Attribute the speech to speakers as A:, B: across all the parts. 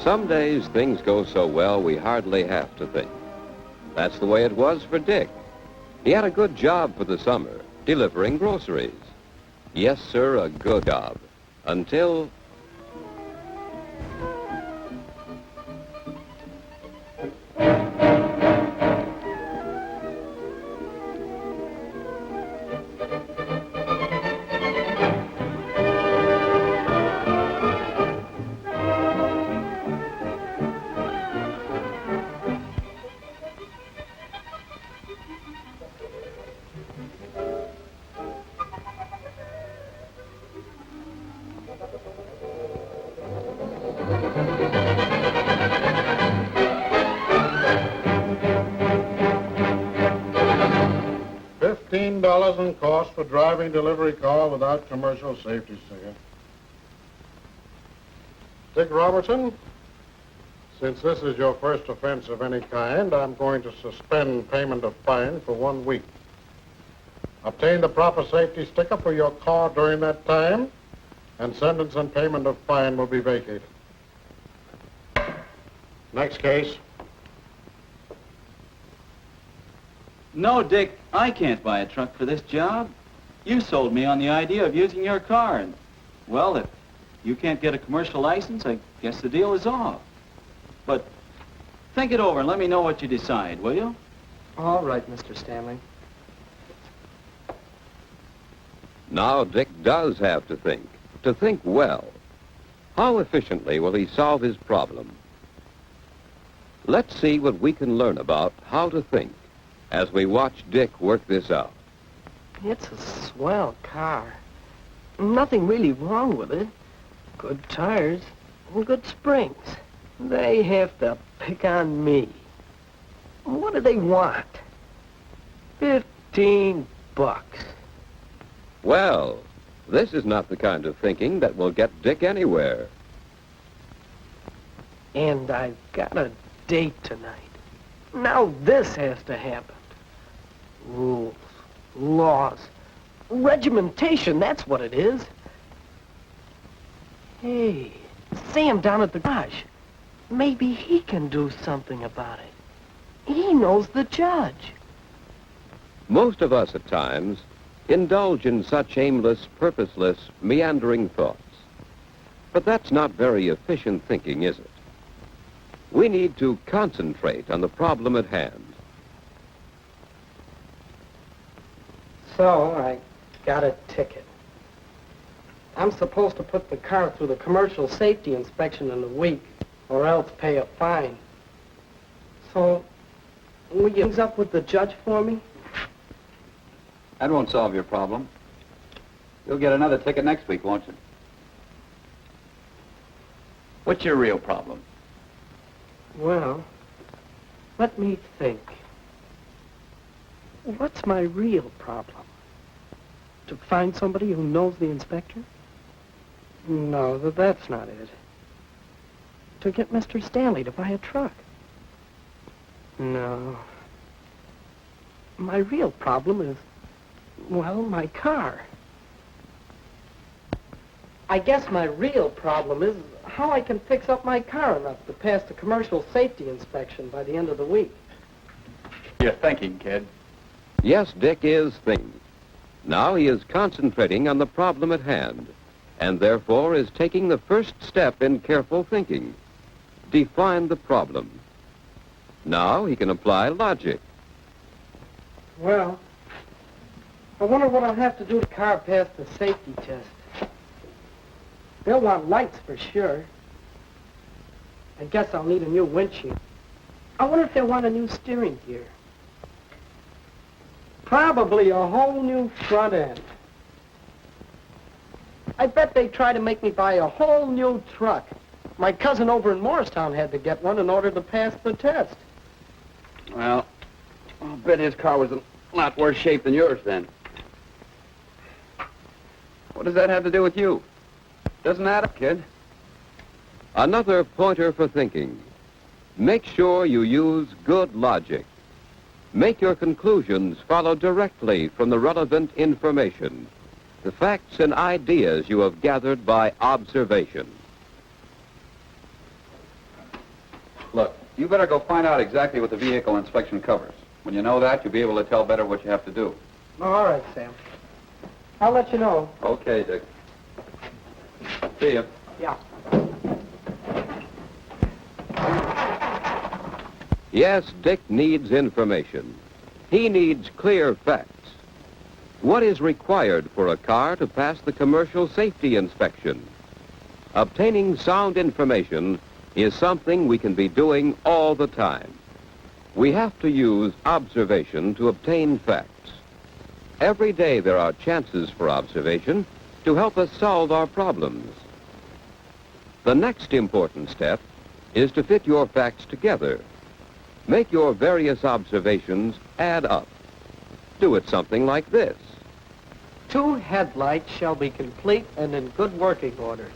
A: Some days things go so well we hardly have to think. That's the way it was for Dick. He had a good job for the summer, delivering groceries. Yes, sir, a good job. Until...
B: $15 in cost for driving delivery car without commercial safety sticker. Dick Robertson, since this is your first offense of any kind, I'm going to suspend payment of fine for 1 week. Obtain the proper safety sticker for your car during that time, and sentence and payment of fine will be vacated. Next case.
C: No, Dick, I can't buy a truck for this job. You sold me on the idea of using your car, and, well, if you can't get a commercial license, I guess the deal is off. But think it over and let me know what you decide, will you?
D: All right, Mr. Stanley.
A: Now Dick does have to think well. How efficiently will he solve his problem? Let's see what we can learn about how to think as we watch Dick work this out.
D: It's a swell car. Nothing really wrong with it. Good tires and good springs. They have to pick on me. What do they want? $15.
A: Well, this is not the kind of thinking that will get Dick anywhere.
D: And I've got a date tonight. Now this has to happen. Rules, laws, regimentation, that's what it is. Hey, Sam down at the garage. Maybe he can do something about it. He knows the judge.
A: Most of us at times indulge in such aimless, purposeless, meandering thoughts. But that's not very efficient thinking, is it? We need to concentrate on the problem at hand.
D: So, I got a ticket. I'm supposed to put the car through the commercial safety inspection in a week, or else pay a fine. So, will you things up with the judge for me?
E: That won't solve your problem. You'll get another ticket next week, won't you? What's your real problem?
D: Well, let me think. What's my real problem? To find somebody who knows the inspector? No, that's not it. To get Mr. Stanley to buy a truck? No. My real problem is, well, my car. I guess my real problem is how I can fix up my car enough to pass the commercial safety inspection by the end of the week.
E: You're thinking, kid.
A: Yes, Dick is thinking. Now he is concentrating on the problem at hand, and therefore is taking the first step in careful thinking. Define the problem. Now he can apply logic.
D: Well, I wonder what I'll have to do to car pass the safety test. They'll want lights for sure. I guess I'll need a new windshield. I wonder if they'll want a new steering gear. Probably a whole new front end. I bet they try to make me buy a whole new truck. My cousin over in Morristown had to get one in order to pass the test.
E: Well, I'll bet his car was in a lot worse shape than yours then. What does that have to do with you? Doesn't matter, kid.
A: Another pointer for thinking. Make sure you use good logic. Make your conclusions follow directly from the relevant information, the facts and ideas you have gathered by observation.
E: Look, you better go find out exactly what the vehicle inspection covers. When you know that, you'll be able to tell better what you have to do.
D: All right, Sam. I'll let you know.
E: Okay, Dick. See ya.
D: Yeah.
A: Yes, Dick needs information. He needs clear facts. What is required for a car to pass the commercial safety inspection? Obtaining sound information is something we can be doing all the time. We have to use observation to obtain facts. Every day there are chances for observation to help us solve our problems. The next important step is to fit your facts together. Make your various observations add up. Do it something like this.
D: 2 headlights shall be complete and in good working order.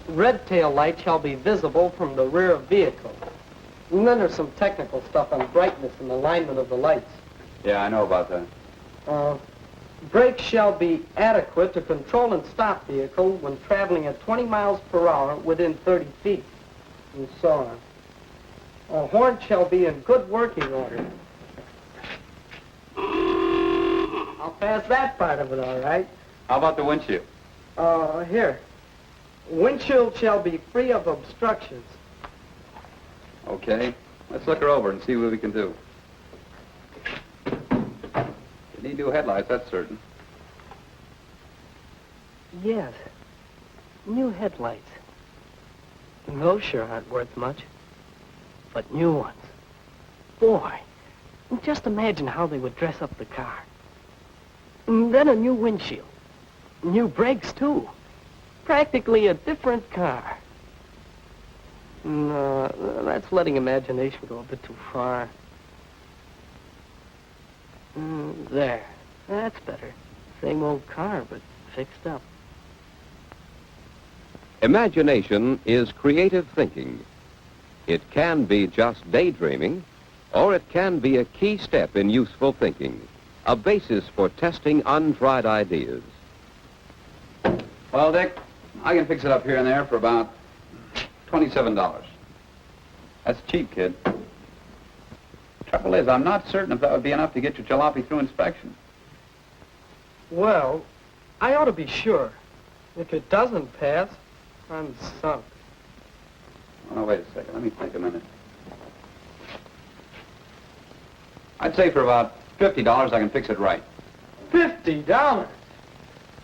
D: Red tail light shall be visible from the rear vehicle. And then there's some technical stuff on brightness and alignment of the lights.
E: Yeah, I know about that.
D: Brakes shall be adequate to control and stop vehicle when traveling at 20 miles per hour within 30 feet, and so on. A horn shall be in good working order. I'll pass that part of it, all right.
E: How about the windshield?
D: Here. Windshield shall be free of obstructions.
E: Okay. Let's look her over and see what we can do. You need new headlights, that's certain.
D: Yes. New headlights. Those sure aren't worth much. But new ones. Boy, just imagine how they would dress up the car. And then a new windshield. New brakes, too. Practically a different car. No, that's letting imagination go a bit too far. There. That's better. Same old car, but fixed up.
A: Imagination is creative thinking. It can be just daydreaming, or it can be a key step in useful thinking, a basis for testing untried ideas.
E: Well, Dick, I can fix it up here and there for about $27. That's cheap, kid. Trouble is, I'm not certain if that would be enough to get your jalopy through inspection.
D: Well, I ought to be sure. If it doesn't pass, I'm sunk.
E: Oh, no, wait a second. Let me think a minute. I'd say for about $50 I can fix it right.
D: $50?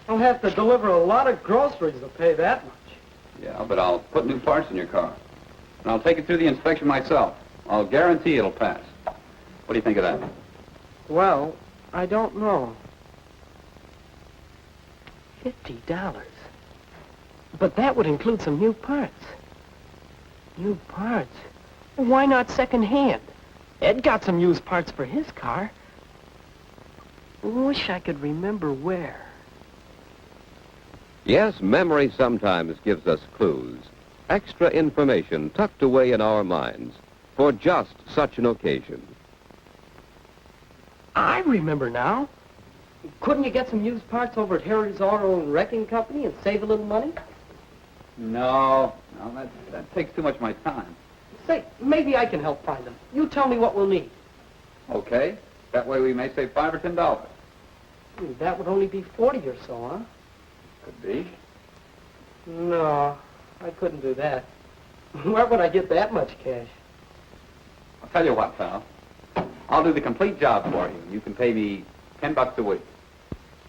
D: I'll have to deliver a lot of groceries to pay that much.
E: Yeah, but I'll put new parts in your car. And I'll take it through the inspection myself. I'll guarantee it'll pass. What do you think of that?
D: Well, I don't know. $50. But that would include some new parts. New parts? Why not second-hand? Ed got some used parts for his car. Wish I could remember where.
A: Yes, memory sometimes gives us clues, extra information tucked away in our minds for just such an occasion.
D: I remember now. Couldn't you get some used parts over at Harry's Auto and Wrecking Company and save a little money?
E: No, that takes too much of my time.
D: Say, maybe I can help find them. You tell me what we'll need.
E: Okay. That way we may save $5 or $10.
D: That would only be 40 or so, huh?
E: Could be.
D: No, I couldn't do that. Where would I get that much cash?
E: I'll tell you what, pal. I'll do the complete job for you. You can pay me $10 a week.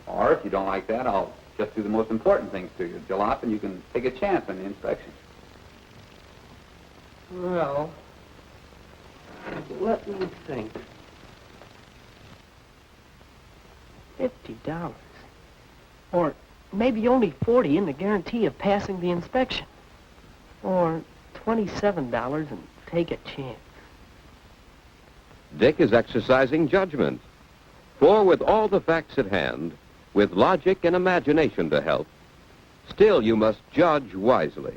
E: Or if you don't like that, I'll just do the most important things to you, Jalop, and you can take a chance on the inspection.
D: Well, let me think. $50. Or maybe only 40 in the guarantee of passing the inspection. Or $27 and take a chance.
A: Dick is exercising judgment. For with all the facts at hand, with logic and imagination to help, still you must judge wisely.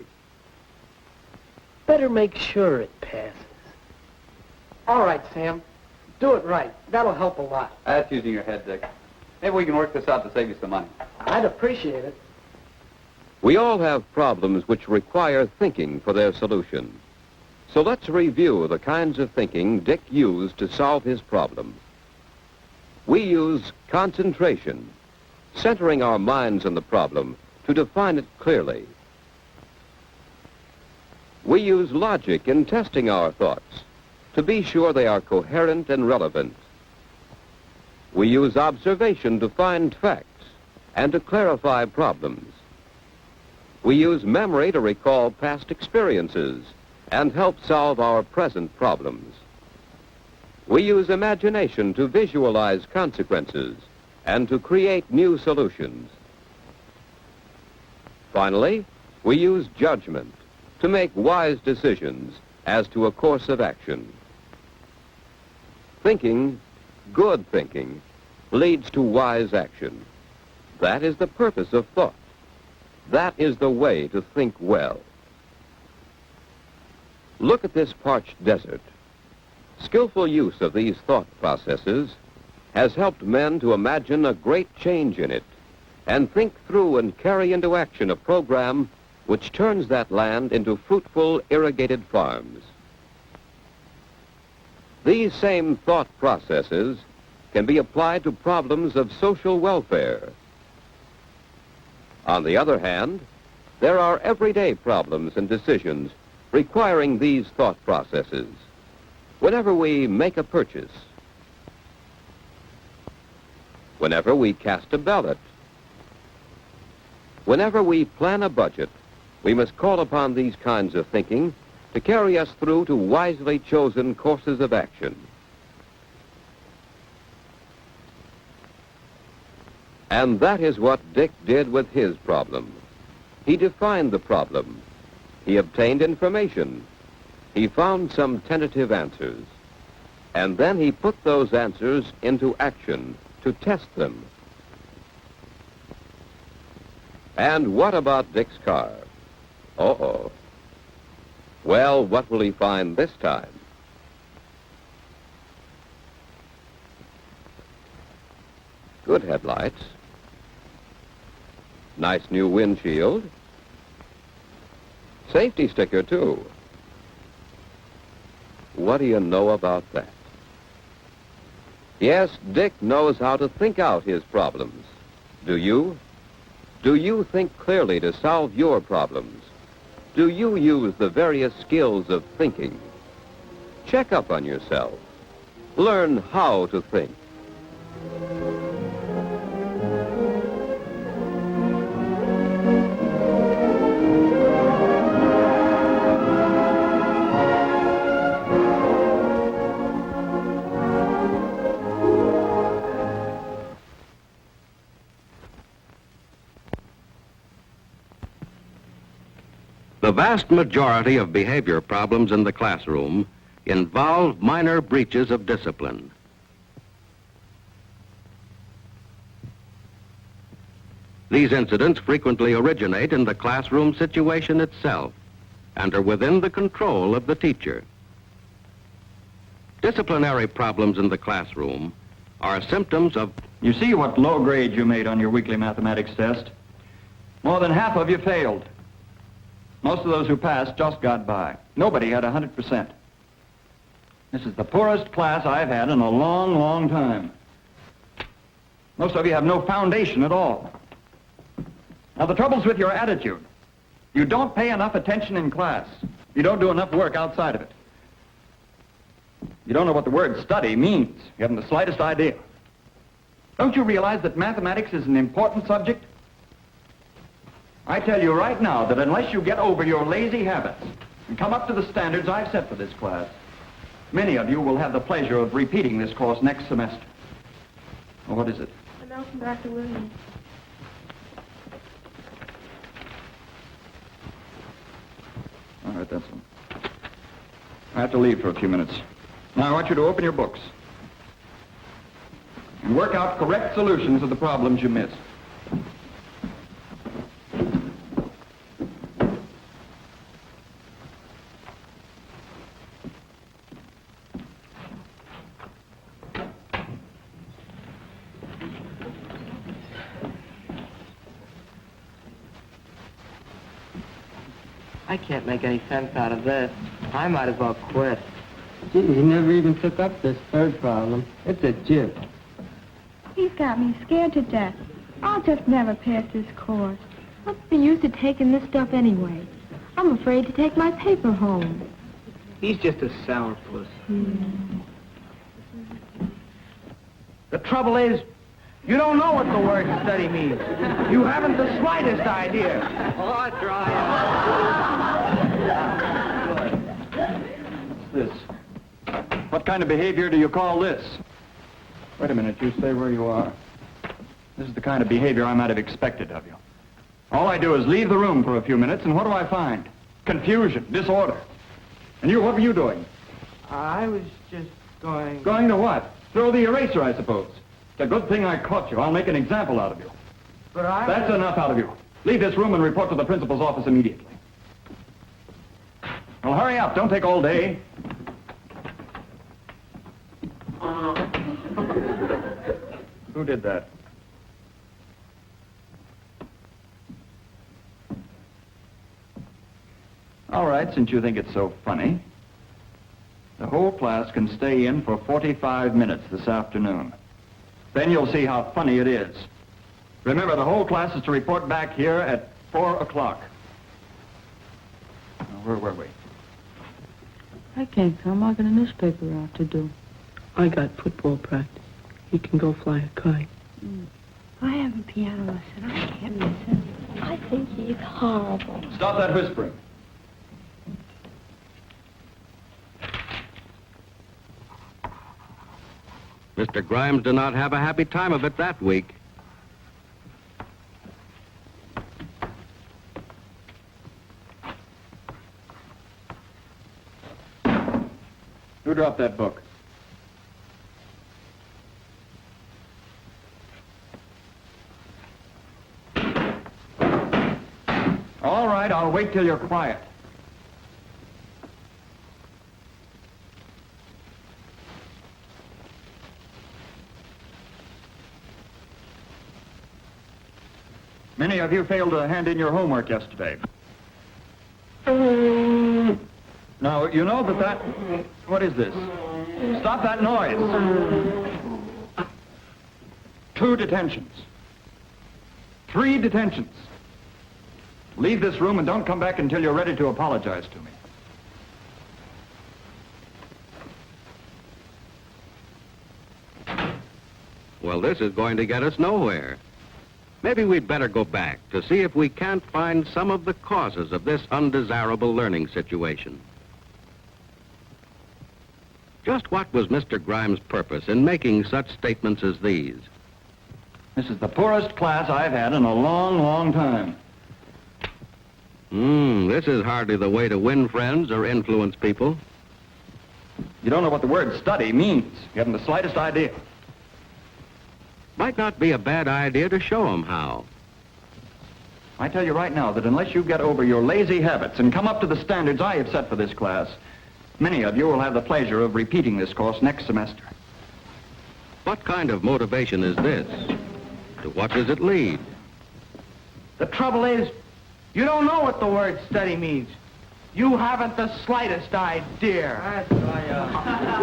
D: Better make sure it passes. All right, Sam. Do it right. That'll help a lot.
E: That's using your head, Dick. Maybe we can work this out to save you some money.
D: I'd appreciate it.
A: We all have problems which require thinking for their solution. So let's review the kinds of thinking Dick used to solve his problem. We use concentration, centering our minds on the problem to define it clearly. We use logic in testing our thoughts to be sure they are coherent and relevant. We use observation to find facts and to clarify problems. We use memory to recall past experiences and help solve our present problems. We use imagination to visualize consequences and to create new solutions. Finally, we use judgment to make wise decisions as to a course of action. Thinking, good thinking, leads to wise action. That is the purpose of thought. That is the way to think well. Look at this parched desert. Skillful use of these thought processes has helped men to imagine a great change in it and think through and carry into action a program which turns that land into fruitful, irrigated farms. These same thought processes can be applied to problems of social welfare. On the other hand, there are everyday problems and decisions requiring these thought processes. Whenever we make a purchase, whenever we cast a ballot, whenever we plan a budget, we must call upon these kinds of thinking to carry us through to wisely chosen courses of action. And that is what Dick did with his problem. He defined the problem. He obtained information. He found some tentative answers. And then he put those answers into action to test them. And what about Dick's car? Uh-oh. Well, what will he find this time? Good headlights. Nice new windshield. Safety sticker, too. What do you know about that? Yes, Dick knows how to think out his problems. Do you? Do you think clearly to solve your problems? Do you use the various skills of thinking? Check up on yourself. Learn how to think.
F: The vast majority of behavior problems in the classroom involve minor breaches of discipline. These incidents frequently originate in the classroom situation itself and are within the control of the teacher. Disciplinary problems in the classroom are symptoms of...
C: You see what low grade you made on your weekly mathematics test? More than half of you failed. Most of those who passed just got by. Nobody had 100%. This is the poorest class I've had in a long, long time. Most of you have no foundation at all. Now, the trouble's with your attitude. You don't pay enough attention in class. You don't do enough work outside of it. You don't know what the word study means. You haven't the slightest idea. Don't you realize that mathematics is an important subject? I tell you right now that unless you get over your lazy habits and come up to the standards I've set for this class, many of you will have the pleasure of repeating this course next semester. Well, what is it?
G: A note from Dr. Williams.
C: All right, that's one. I have to leave for a few minutes. Now, I want you to open your books and work out correct solutions of the problems you missed.
D: I can't make any sense out of this. I might as well quit. Gee, he never even took up this third problem. It's a jib.
G: He's got me scared to death. I'll just never pass this course. What's the use of taking this stuff anyway? I'm afraid to take my paper home.
D: He's just a sourpuss. The trouble is, you don't know what the word study means. You haven't the slightest idea. Oh, try
C: What's this? What kind of behavior do you call this? Wait a minute, you stay where you are. This is the kind of behavior I might have expected of you. All I do is leave the room for a few minutes, and what do I find? Confusion, disorder. And you, what were you doing?
D: I was just going...
C: Going to what? Throw the eraser, I suppose. It's a good thing I caught you. I'll make an example out of you.
D: But
C: That's enough out of you. Leave this room and report to the principal's office immediately. Well, hurry up. Don't take all day. Who did that? All right, since you think it's so funny, the whole class can stay in for 45 minutes this afternoon. Then you'll see how funny it is. Remember, the whole class is to report back here at 4 o'clock. Now, where were we?
H: I can't come. I got a newspaper out to do. I got football practice. He can go fly a kite.
G: I have a piano lesson. I can't miss it. I think he's horrible.
C: Stop that whispering.
F: Mr. Grimes did not have a happy time of it that week.
C: Who dropped that book? All right, I'll wait till you're quiet. Many of you failed to hand in your homework yesterday. Now, you know that... What is this? Stop that noise. 2 detentions. 3 detentions. Leave this room and don't come back until you're ready to apologize to me.
F: Well, this is going to get us nowhere. Maybe we'd better go back to see if we can't find some of the causes of this undesirable learning situation. Just what was Mr. Grimes' purpose in making such statements as these?
C: This is the poorest class I've had in a long, long time.
F: This is hardly the way to win friends or influence people.
C: You don't know what the word study means. You haven't the slightest idea.
F: Might not be a bad idea to show them how.
C: I tell you right now that unless you get over your lazy habits and come up to the standards I have set for this class, many of you will have the pleasure of repeating this course next semester.
F: What kind of motivation is this? To what does it lead?
D: The trouble is, you don't know what the word study means. You haven't the slightest idea.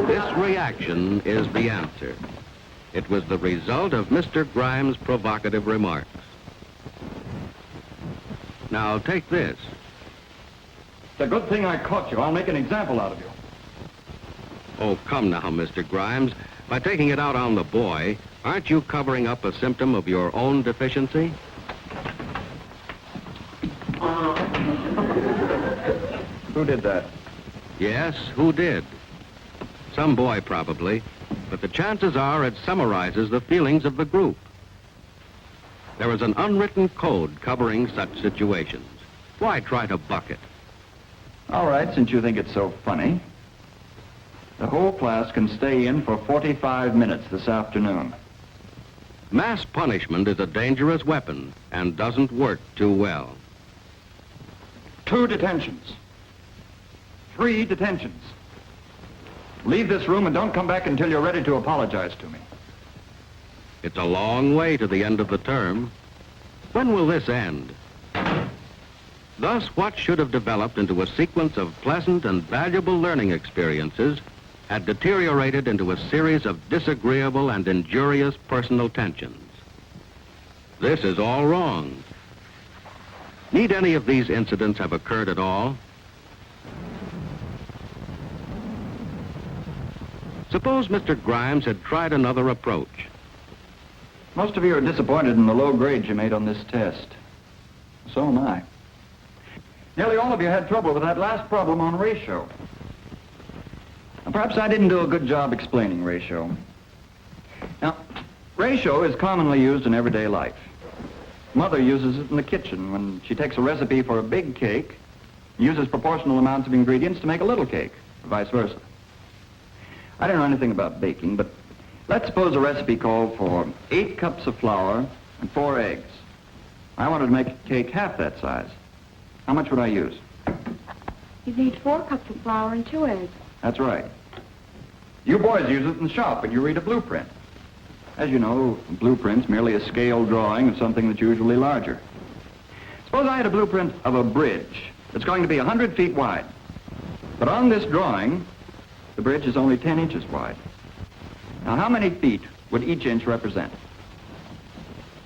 F: This reaction is the answer. It was the result of Mr. Grimes' provocative remarks. Now, take this.
C: It's a good thing I caught you. I'll make an example out of you.
F: Oh, come now, Mr. Grimes. By taking it out on the boy, aren't you covering up a symptom of your own deficiency?
C: Who did that?
F: Yes, who did? Some boy, probably. But the chances are it summarizes the feelings of the group. There is an unwritten code covering such situations. Why try to buck it?
C: All right, since you think it's so funny, the whole class can stay in for 45 minutes this afternoon.
F: Mass punishment is a dangerous weapon and doesn't work too well.
C: 2 detentions. 3 detentions. Leave this room and don't come back until you're ready to apologize to me.
F: It's a long way to the end of the term. When will this end? Thus, what should have developed into a sequence of pleasant and valuable learning experiences had deteriorated into a series of disagreeable and injurious personal tensions. This is all wrong. Need any of these incidents have occurred at all? Suppose Mr. Grimes had tried another approach.
I: Most of you are disappointed in the low grades you made on this test. So am I. Nearly all of you had trouble with that last problem on ratio. Now, perhaps I didn't do a good job explaining ratio. Now, ratio is commonly used in everyday life. Mother uses it in the kitchen when she takes a recipe for a big cake, uses proportional amounts of ingredients to make a little cake, or vice versa. I don't know anything about baking, but let's suppose a recipe called for 8 cups of flour and 4 eggs. I wanted to make a cake half that size. How much would I use?
G: You need 4 cups of flour and 2 eggs.
I: That's right. You boys use it in the shop when you read a blueprint. As you know, a blueprint's merely a scale drawing of something that's usually larger. Suppose I had a blueprint of a bridge that's going to be 100 feet wide. But on this drawing, the bridge is only 10 inches wide. Now, how many feet would each inch represent?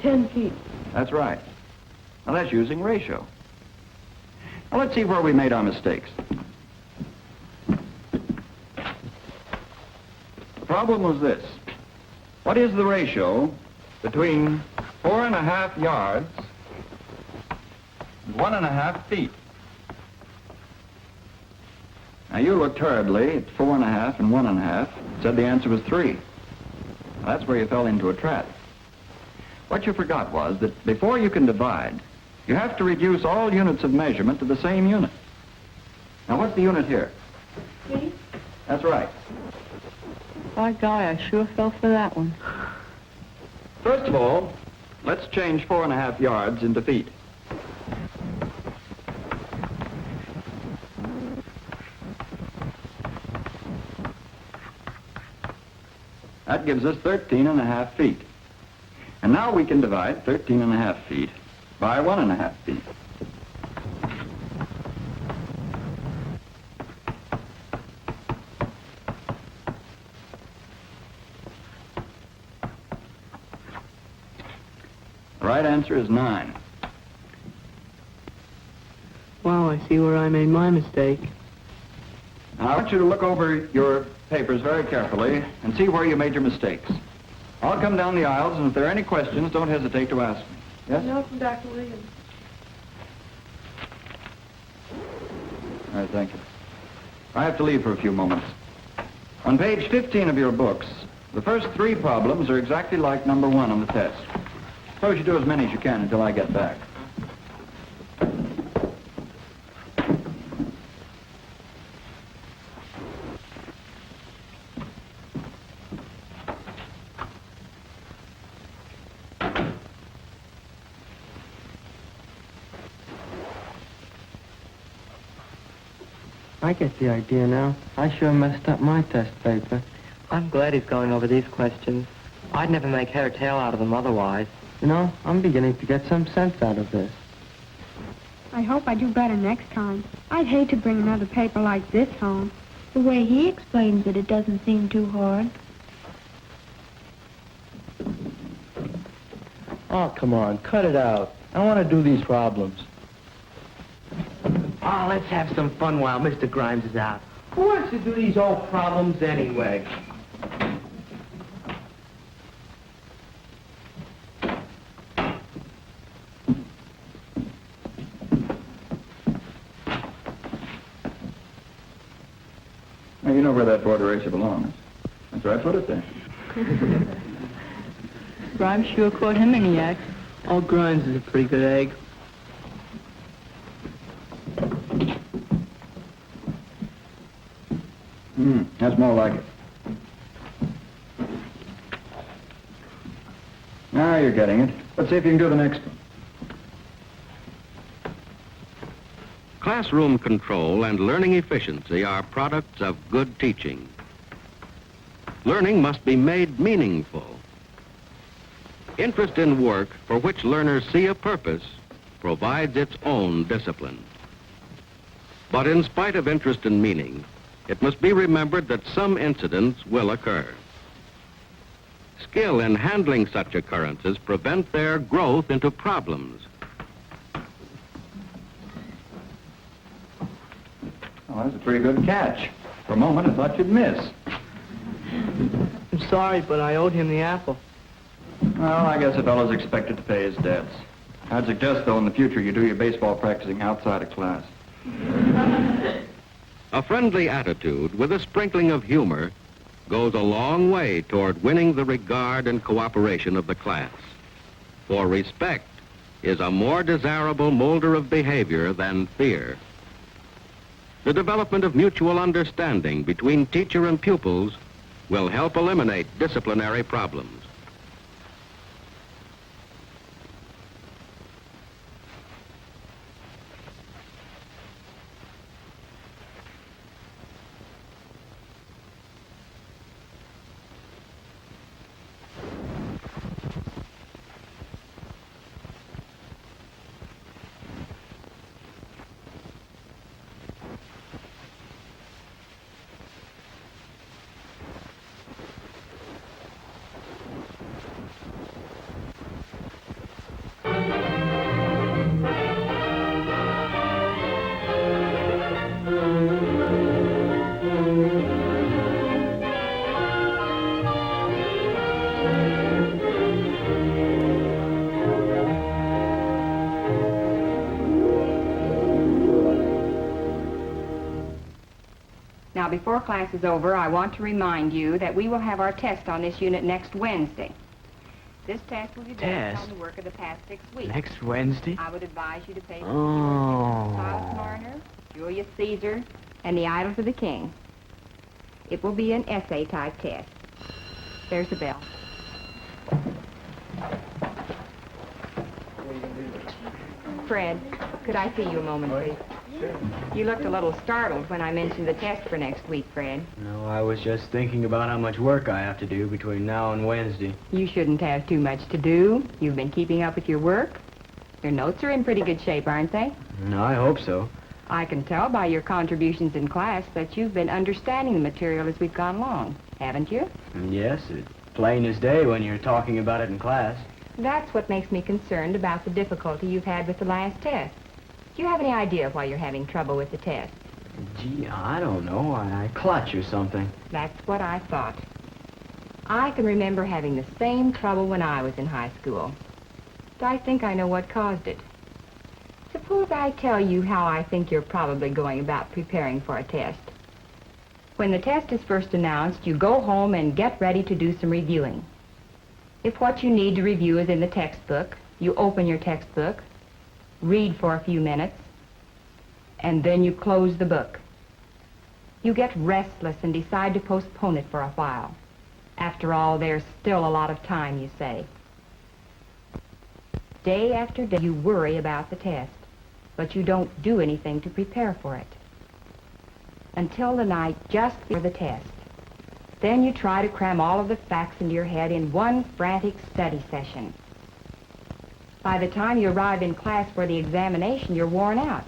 G: 10 feet.
I: That's right. Now, that's using ratio. Now, let's see where we made our mistakes. The problem was this. What is the ratio between 4.5 yards and 1.5 feet? Now, you looked hurriedly at 4.5 and 1.5, said the answer was 3. Now, that's where you fell into a trap. What you forgot was that before you can divide, you have to reduce all units of measurement to the same unit. Now, what's the unit here?
G: Feet.
I: That's right.
H: By golly, I sure fell for that one.
I: First of all, let's change 4.5 yards into feet. That gives us 13.5 feet. And now we can divide 13.5 feet by 1.5 feet. The right answer is 9.
H: Wow, I see where I made my mistake.
I: Now, I want you to look over your papers very carefully and see where you made your mistakes. I'll come down the aisles, and if there are any questions, don't hesitate to ask me. Yes?
G: No, from Dr. Williams.
I: All right, thank you. I have to leave for a few moments. On page 15 of your books, the first 3 problems are exactly like number 1 on the test. Suppose you do as many as you can until I get back.
D: I get the idea now. I sure messed up my test paper.
J: I'm glad he's going over these questions. I'd never make head or tail out of them otherwise.
D: You know, I'm beginning to get some sense out of this.
G: I hope I do better next time. I'd hate to bring another paper like this home. The way he explains it, it doesn't seem too hard.
D: Oh, come on, cut it out. I want to do these problems.
J: Oh, let's have some fun while Mr. Grimes is out.
D: Who wants to do these old problems anyway?
I: Now, you know where that border ratio belongs. That's where I put it there.
H: Grimes sure caught him in the act. Oh, Grimes is a pretty good egg.
I: That's more like it. Now you're getting it. Let's see if you can do the next one.
F: Classroom control and learning efficiency are products of good teaching. Learning must be made meaningful. Interest in work for which learners see a purpose provides its own discipline. But in spite of interest and meaning, it must be remembered that some incidents will occur. Skill in handling such occurrences prevent their growth into problems.
I: Well, that's a pretty good catch. For a moment, I thought you'd miss.
J: I'm sorry, but I owed him the apple.
I: Well, I guess a fellow's expected to pay his debts. I'd suggest, though, in the future you do your baseball practicing outside of class.
F: A friendly attitude with a sprinkling of humor goes a long way toward winning the regard and cooperation of the class. For respect is a more desirable molder of behavior than fear. The development of mutual understanding between teacher and pupils will help eliminate disciplinary problems.
K: Now, before class is over, I want to remind you that we will have our test on this unit next Wednesday. This test will be based on the work of the past 6 weeks.
J: Next Wednesday?
K: I would advise you to pay attention to Silas Marner, Julius Caesar, and the Idols of the King. It will be an essay-type test. There's the bell. Fred, could I see you a moment, please? You looked a little startled when I mentioned the test for next week, Fred.
J: No, I was just thinking about how much work I have to do between now and Wednesday.
K: You shouldn't have too much to do. You've been keeping up with your work. Your notes are in pretty good shape, aren't they?
J: No, I hope so.
K: I can tell by your contributions in class that you've been understanding the material as we've gone along, haven't you?
J: Yes, it's plain as day when you're talking about it in class.
K: That's what makes me concerned about the difficulty you've had with the last test. Do you have any idea why you're having trouble with the test?
J: Gee, I don't know. I clutch or something.
K: That's what I thought. I can remember having the same trouble when I was in high school. I think I know what caused it. Suppose I tell you how I think you're probably going about preparing for a test. When the test is first announced, you go home and get ready to do some reviewing. If what you need to review is in the textbook, you open your textbook, read for a few minutes, and then you close the book. You get restless and decide to postpone it for a while. After all, there's still a lot of time, you say. Day after day, you worry about the test, but you don't do anything to prepare for it. Until the night just before the test. Then you try to cram all of the facts into your head in one frantic study session. By the time you arrive in class for the examination, you're worn out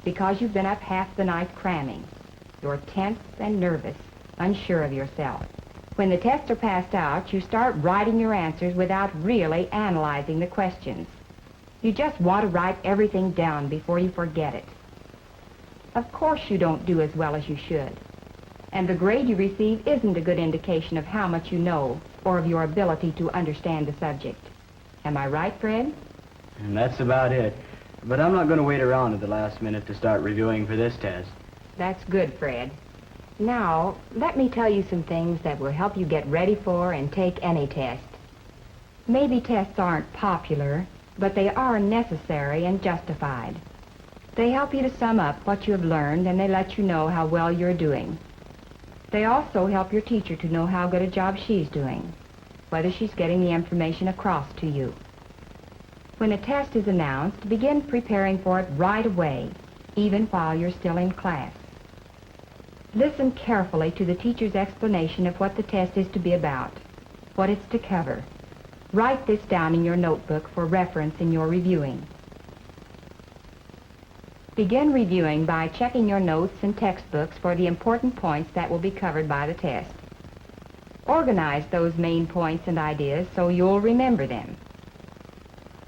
K: because you've been up half the night cramming. You're tense and nervous, unsure of yourself. When the tests are passed out, you start writing your answers without really analyzing the questions. You just want to write everything down before you forget it. Of course you don't do as well as you should. And the grade you receive isn't a good indication of how much you know or of your ability to understand the subject. Am I right, Fred?
J: And that's about it. But I'm not going to wait around at the last minute to start reviewing for this test.
K: That's good, Fred. Now, let me tell you some things that will help you get ready for and take any test. Maybe tests aren't popular, but they are necessary and justified. They help you to sum up what you have learned, and they let you know how well you're doing. They also help your teacher to know how good a job she's doing, whether she's getting the information across to you. When a test is announced, begin preparing for it right away, even while you're still in class. Listen carefully to the teacher's explanation of what the test is to be about, what it's to cover. Write this down in your notebook for reference in your reviewing. Begin reviewing by checking your notes and textbooks for the important points that will be covered by the test. Organize those main points and ideas so you'll remember them.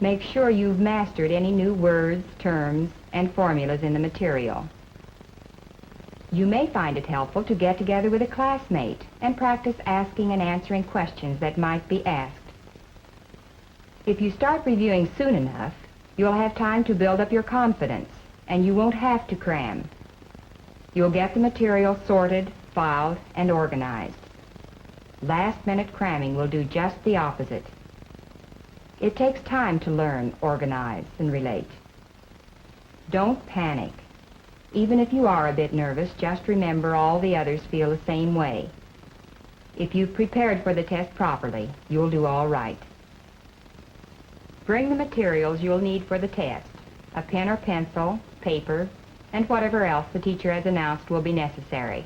K: Make sure you've mastered any new words, terms, and formulas in the material. You may find it helpful to get together with a classmate and practice asking and answering questions that might be asked. If you start reviewing soon enough, you'll have time to build up your confidence, and you won't have to cram. You'll get the material sorted, filed, and organized. Last-minute cramming will do just the opposite. It takes time to learn, organize, and relate. Don't panic. Even if you are a bit nervous, just remember all the others feel the same way. If you've prepared for the test properly, you'll do all right. Bring the materials you'll need for the test: a pen or pencil, paper, and whatever else the teacher has announced will be necessary.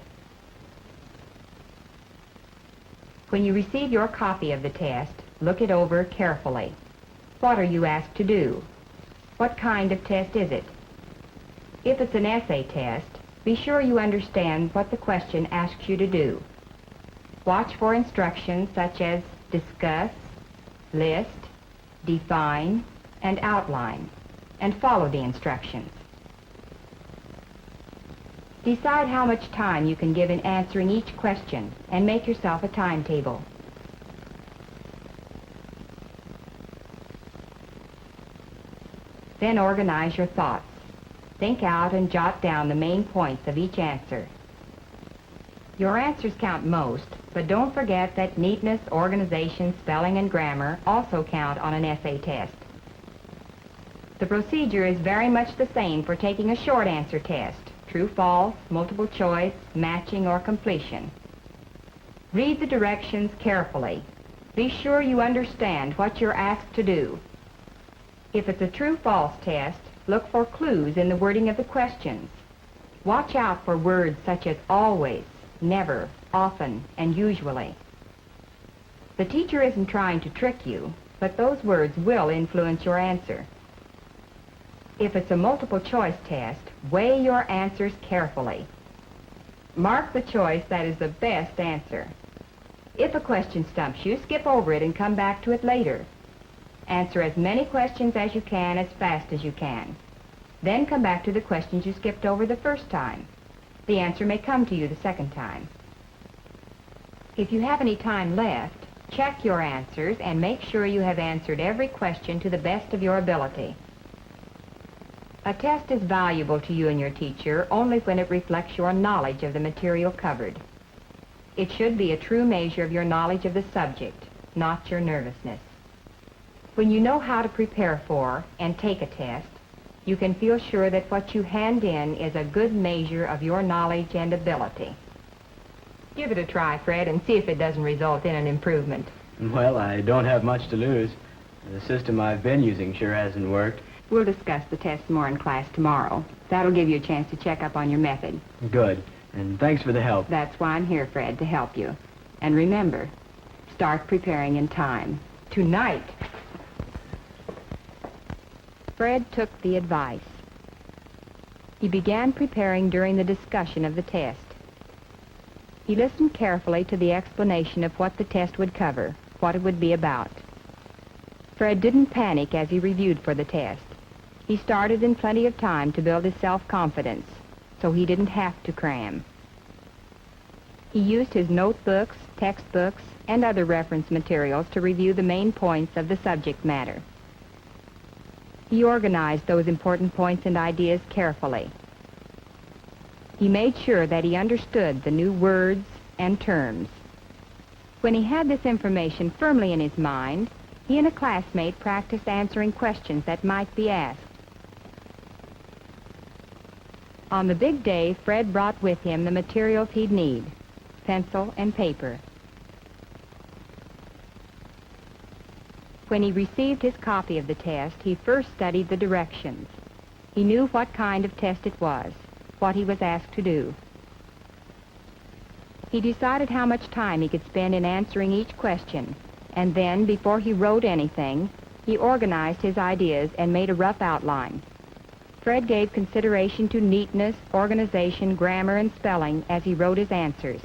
K: When you receive your copy of the test, look it over carefully. What are you asked to do? What kind of test is it? If it's an essay test, be sure you understand what the question asks you to do. Watch for instructions such as discuss, list, define, and outline, and follow the instructions. Decide how much time you can give in answering each question and make yourself a timetable. Then organize your thoughts. Think out and jot down the main points of each answer. Your answers count most, but don't forget that neatness, organization, spelling, and grammar also count on an essay test. The procedure is very much the same for taking a short answer test: true, false, multiple choice, matching, or completion. Read the directions carefully. Be sure you understand what you're asked to do. If it's a true-false test, look for clues in the wording of the questions. Watch out for words such as always, never, often, and usually. The teacher isn't trying to trick you, but those words will influence your answer. If it's a multiple choice test, weigh your answers carefully. Mark the choice that is the best answer. If a question stumps you, skip over it and come back to it later. Answer as many questions as you can as fast as you can. Then come back to the questions you skipped over the first time. The answer may come to you the second time. If you have any time left, check your answers and make sure you have answered every question to the best of your ability. A test is valuable to you and your teacher only when it reflects your knowledge of the material covered. It should be a true measure of your knowledge of the subject, not your nervousness. When you know how to prepare for and take a test, you can feel sure that what you hand in is a good measure of your knowledge and ability. Give it a try, Fred, and see if it doesn't result in an improvement.
J: Well, I don't have much to lose. The system I've been using sure hasn't worked.
K: We'll discuss the test more in class tomorrow. That'll give you a chance to check up on your method.
J: Good. And thanks for the help.
K: That's why I'm here, Fred, to help you. And remember, start preparing in time. Tonight. Fred took the advice. He began preparing during the discussion of the test. He listened carefully to the explanation of what the test would cover, what it would be about. Fred didn't panic as he reviewed for the test. He started in plenty of time to build his self-confidence, so he didn't have to cram. He used his notebooks, textbooks, and other reference materials to review the main points of the subject matter. He organized those important points and ideas carefully. He made sure that he understood the new words and terms. When he had this information firmly in his mind, he and a classmate practiced answering questions that might be asked. On the big day, Fred brought with him the materials he'd need: pencil and paper. When he received his copy of the test, he first studied the directions. He knew what kind of test it was, what he was asked to do. He decided how much time he could spend in answering each question, and then, before he wrote anything, he organized his ideas and made a rough outline. Fred gave consideration to neatness, organization, grammar, and spelling as he wrote his answers.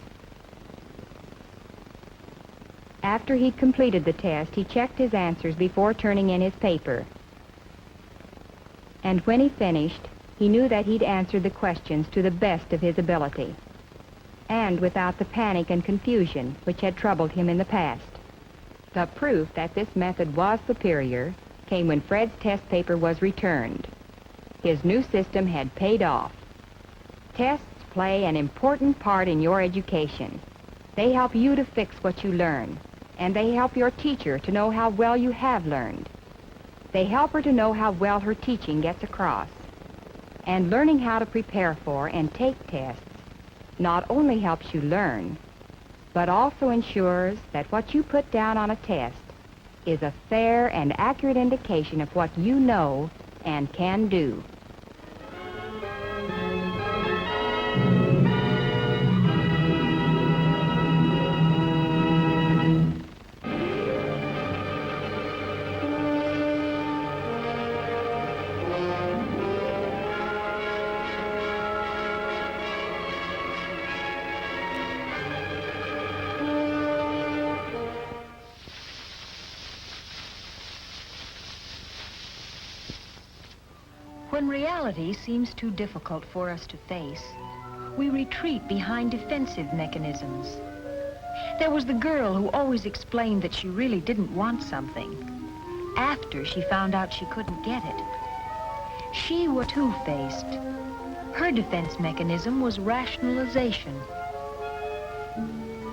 K: After he'd completed the test, he checked his answers before turning in his paper. And when he finished, he knew that he'd answered the questions to the best of his ability, and without the panic and confusion which had troubled him in the past. The proof that this method was superior came when Fred's test paper was returned. His new system had paid off. Tests play an important part in your education. They help you to fix what you learn, and they help your teacher to know how well you have learned. They help her to know how well her teaching gets across. And learning how to prepare for and take tests not only helps you learn, but also ensures that what you put down on a test is a fair and accurate indication of what you know and can do.
L: When reality seems too difficult for us to face, we retreat behind defensive mechanisms. There was the girl who always explained that she really didn't want something after she found out she couldn't get it. She was two-faced. Her defense mechanism was rationalization.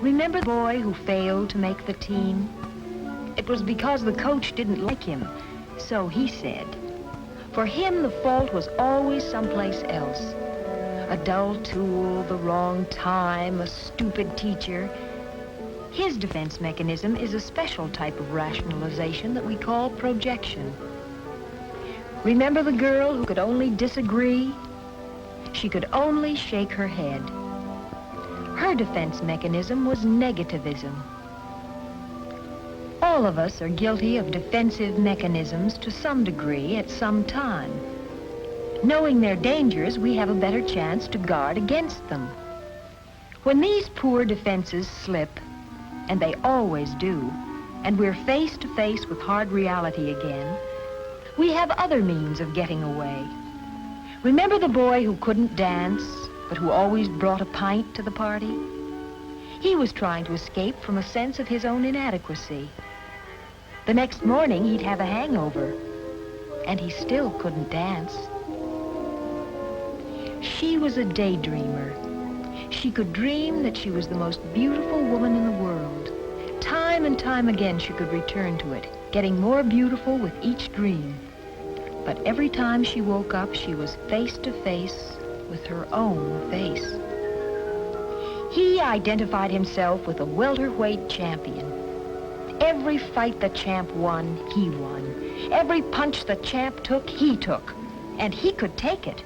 L: Remember the boy who failed to make the team? It was because the coach didn't like him, so he said. For him, the fault was always someplace else. A dull tool, the wrong time, a stupid teacher. His defense mechanism is a special type of rationalization that we call projection. Remember the girl who could only disagree? She could only shake her head. Her defense mechanism was negativism. All of us are guilty of defensive mechanisms to some degree at some time. Knowing their dangers, we have a better chance to guard against them. When these poor defenses slip, and they always do, and we're face to face with hard reality again, we have other means of getting away. Remember the boy who couldn't dance, but who always brought a pint to the party? He was trying to escape from a sense of his own inadequacy. The next morning, he'd have a hangover, and he still couldn't dance. She was a daydreamer. She could dream that she was the most beautiful woman in the world. Time and time again, she could return to it, getting more beautiful with each dream. But every time she woke up, she was face to face with her own face. He identified himself with a welterweight champion. Every fight the champ won, he won. Every punch the champ took, he took. And he could take it.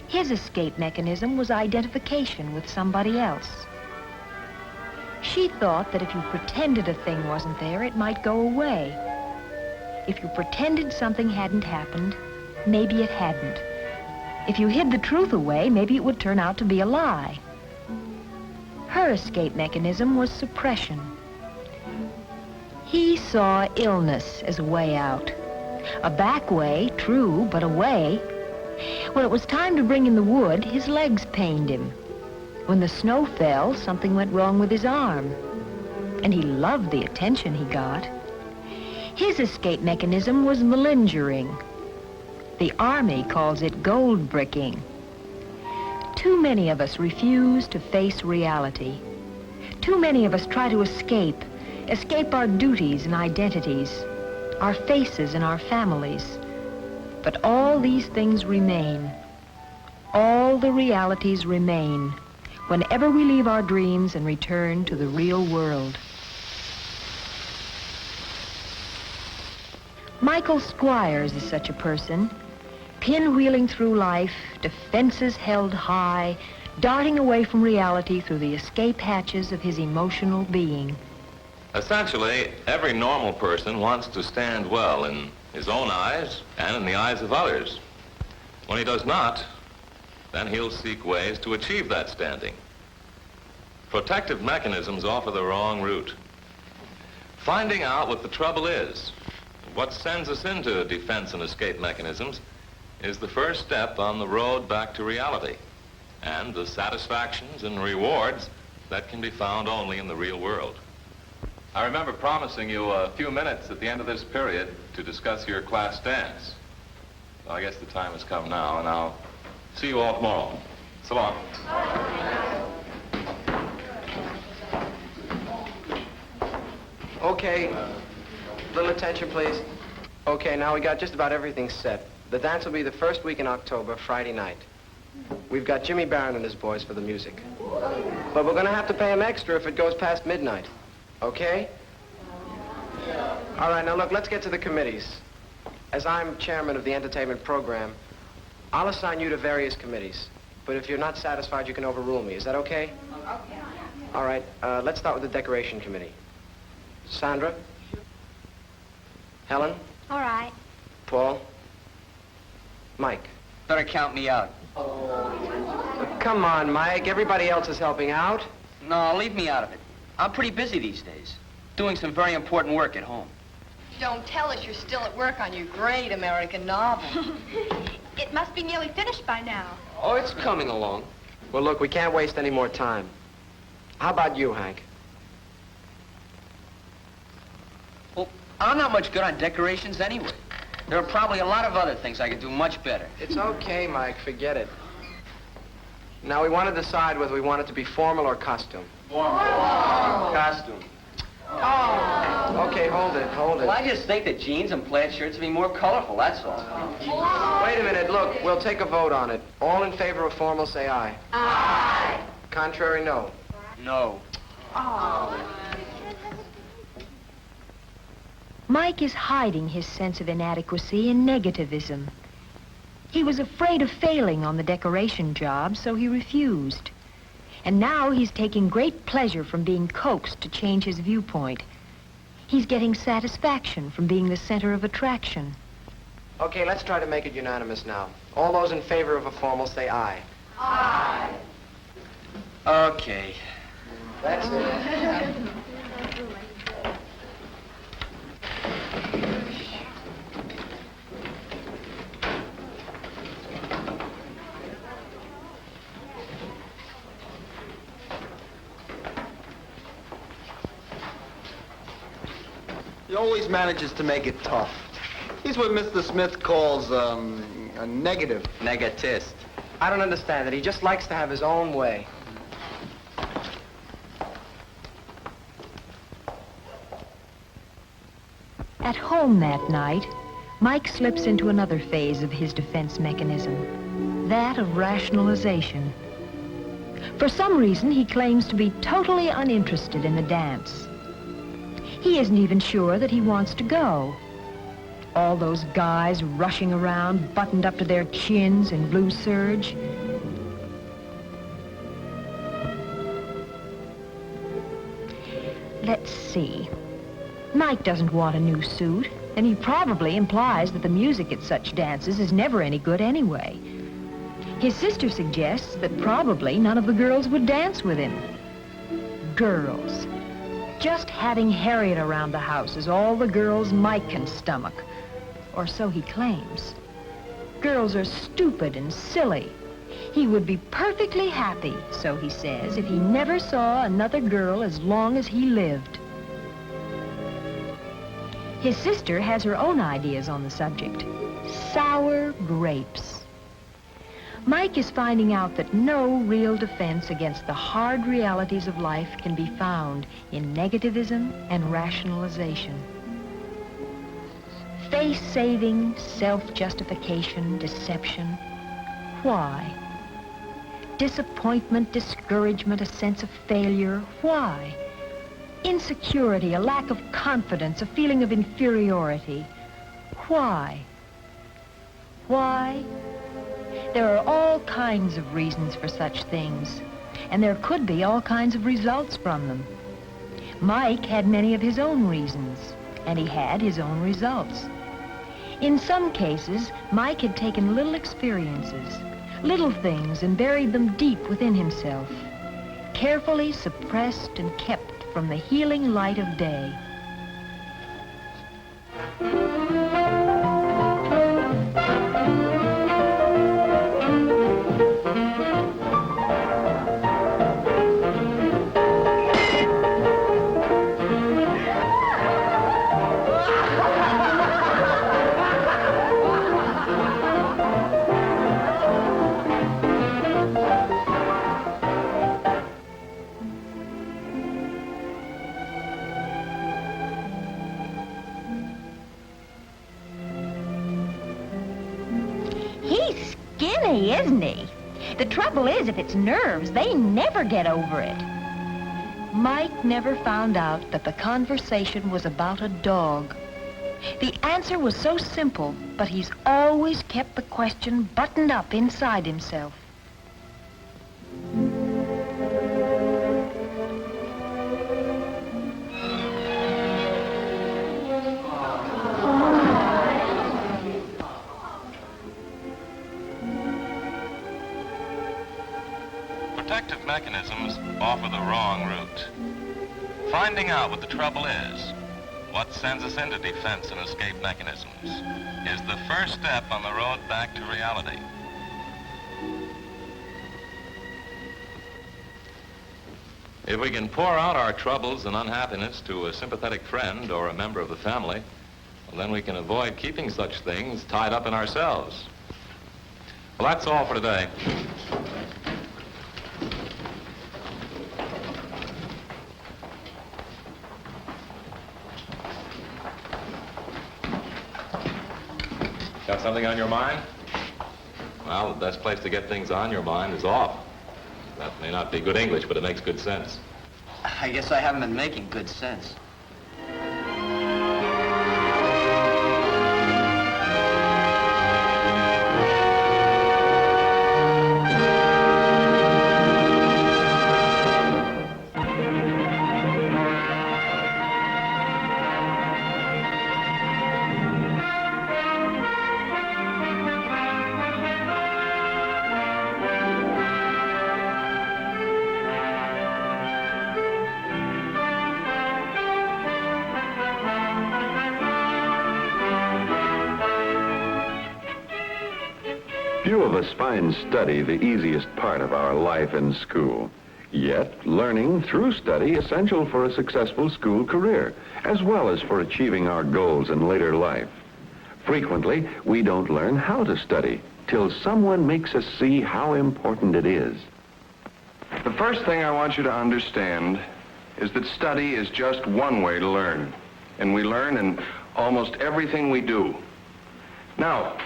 L: His escape mechanism was identification with somebody else. She thought that if you pretended a thing wasn't there, it might go away. If you pretended something hadn't happened, maybe it hadn't. If you hid the truth away, maybe it would turn out to be a lie. Her escape mechanism was suppression. He saw illness as a way out. A back way, true, but a way. When it was time to bring in the wood, his legs pained him. When the snow fell, something went wrong with his arm. And he loved the attention he got. His escape mechanism was malingering. The Army calls it gold bricking. Too many of us refuse to face reality. Too many of us try to escape our duties and identities, our faces and our families. But all these things remain. All the realities remain whenever we leave our dreams and return to the real world. Michael Squires is such a person, pinwheeling through life, defenses held high, darting away from reality through the escape hatches of his emotional being.
M: Essentially, every normal person wants to stand well in his own eyes and in the eyes of others. When he does not, then he'll seek ways to achieve that standing. Protective mechanisms offer the wrong route. Finding out what the trouble is, what sends us into defense and escape mechanisms, is the first step on the road back to reality and the satisfactions and rewards that can be found only in the real world. I remember promising you a few minutes at the end of this period to discuss your class dance. Well, I guess the time has come now, and I'll see you all tomorrow. So long.
N: Okay, little attention, please. Okay, now we got just about everything set. The dance will be the first week in October, Friday night. We've got Jimmy Barron and his boys for the music. But we're gonna have to pay him extra if it goes past midnight. Okay? All right, now look, let's get to the committees. As I'm chairman of the entertainment program, I'll assign you to various committees. But if you're not satisfied, you can overrule me. Is that okay? Okay. All right, let's start with the decoration committee. Sandra? Helen?
O: All right.
N: Paul? Mike?
P: Better count me out.
N: Come on, Mike. Everybody else is helping out.
P: No, leave me out of it. I'm pretty busy these days, doing some very important work at home.
O: Don't tell us you're still at work on your great American novel. It must be nearly finished by now.
N: Oh, it's coming along. Well, look, we can't waste any more time. How about you, Hank?
P: Well, I'm not much good on decorations anyway. There are probably a lot of other things I could do much better.
N: It's okay, Mike. Forget it. Now, we want to decide whether we want it to be formal or costume.
P: Formal. Costume.
N: Oh. Okay, hold it.
P: Well, I just think that jeans and plaid shirts would be more colorful, that's all.
N: Wait a minute. Look, we'll take a vote on it. All in favor of formal, say aye.
O: Aye.
N: Contrary, no.
P: No.
O: Oh.
L: Mike is hiding his sense of inadequacy in negativism. He was afraid of failing on the decoration job, so he refused. And now he's taking great pleasure from being coaxed to change his viewpoint. He's getting satisfaction from being the center of attraction.
N: Okay, let's try to make it unanimous now. All those in favor of a formal, say aye.
O: Aye.
P: Okay.
N: That's it.
Q: He always manages to make it tough. He's what Mr. Smith calls, a negative.
P: Negatist.
N: I don't understand it. He just likes to have his own way.
L: At home that night, Mike slips into another phase of his defense mechanism, that of rationalization. For some reason, he claims to be totally uninterested in the dance. He isn't even sure that he wants to go. All those guys rushing around, buttoned up to their chins in blue serge. Let's see. Mike doesn't want a new suit, and he probably implies that the music at such dances is never any good anyway. His sister suggests that probably none of the girls would dance with him. Girls. Just having Harriet around the house is all the girls Mike can stomach. Or so he claims. Girls are stupid and silly. He would be perfectly happy, so he says, if he never saw another girl as long as he lived. His sister has her own ideas on the subject. Sour grapes. Mike is finding out that no real defense against the hard realities of life can be found in negativism and rationalization. Face-saving, self-justification, deception. Why? Disappointment, discouragement, a sense of failure. Why? Insecurity, a lack of confidence, a feeling of inferiority. Why? Why? There are all kinds of reasons for such things, and there could be all kinds of results from them. Mike had many of his own reasons, and he had his own results. In some cases, Mike had taken little experiences, little things, and buried them deep within himself, carefully suppressed and kept from the healing light of day.
R: Isn't he? The trouble is, if it's nerves, they never get over it.
L: Mike never found out that the conversation was about a dog. The answer was so simple, but he's always kept the question buttoned up inside himself.
M: Protective mechanisms offer the wrong route. Finding out what the trouble is, what sends us into defense and escape mechanisms, is the first step on the road back to reality. If we can pour out our troubles and unhappiness to a sympathetic friend or a member of the family, well, then we can avoid keeping such things tied up in ourselves. Well, that's all for today. Got something on your mind? Well, the best place to get things on your mind is off. That may not be good English, but it makes good sense.
P: I guess I haven't been making good sense.
S: Few of us find study the easiest part of our life in school. Yet, learning through study is essential for a successful school career, as well as for achieving our goals in later life. Frequently, we don't learn how to study till someone makes us see how important it is.
T: The first thing I want you to understand is that study is just one way to learn, and we learn in almost everything we do. Now,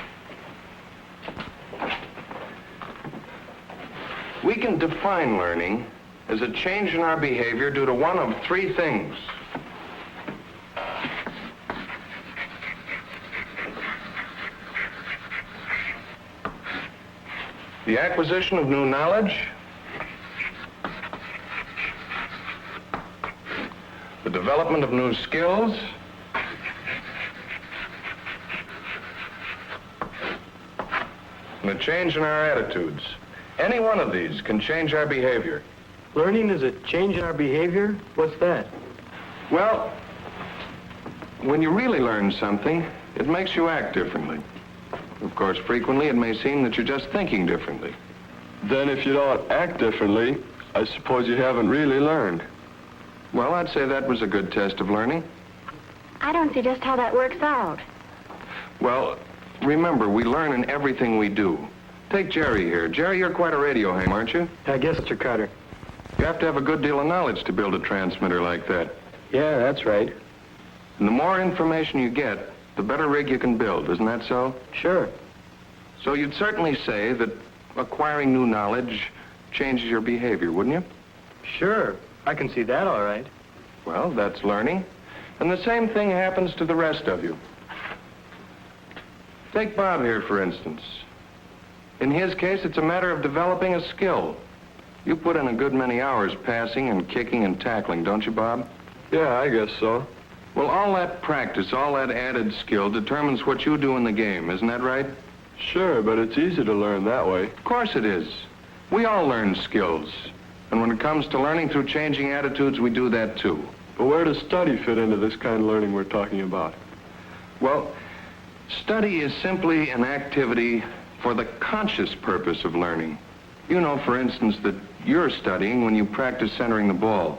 T: we can define learning as a change in our behavior due to one of three things. The acquisition of new knowledge, the development of new skills, and a change in our attitudes. Any one of these can change our behavior.
J: Learning is a change in our behavior? What's that?
T: Well, when you really learn something, it makes you act differently. Of course, frequently it may seem that you're just thinking differently.
U: Then if you don't act differently, I suppose you haven't really learned.
T: Well, I'd say that was a good test of learning.
R: I don't see just how that works out.
T: Well, remember, we learn in everything we do. Take Jerry here. Jerry, you're quite a radio ham, aren't you?
J: I guess, Mr. Carter.
T: You have to have a good deal of knowledge to build a transmitter like that.
J: Yeah, that's right.
T: And the more information you get, the better rig you can build. Isn't that so?
J: Sure.
T: So you'd certainly say that acquiring new knowledge changes your behavior, wouldn't you?
J: Sure. I can see that all right.
T: Well, that's learning. And the same thing happens to the rest of you. Take Bob here, for instance. In his case, it's a matter of developing a skill. You put in a good many hours passing and kicking and tackling, don't you, Bob?
U: Yeah, I guess so.
T: Well, all that practice, all that added skill determines what you do in the game, isn't that right?
U: Sure, but it's easy to learn that way.
T: Of course it is. We all learn skills. And when it comes to learning through changing attitudes, we do that too.
U: But where does study fit into this kind of learning we're talking about?
T: Well, study is simply an activity for the conscious purpose of learning. You know, for instance, that you're studying when you practice centering the ball.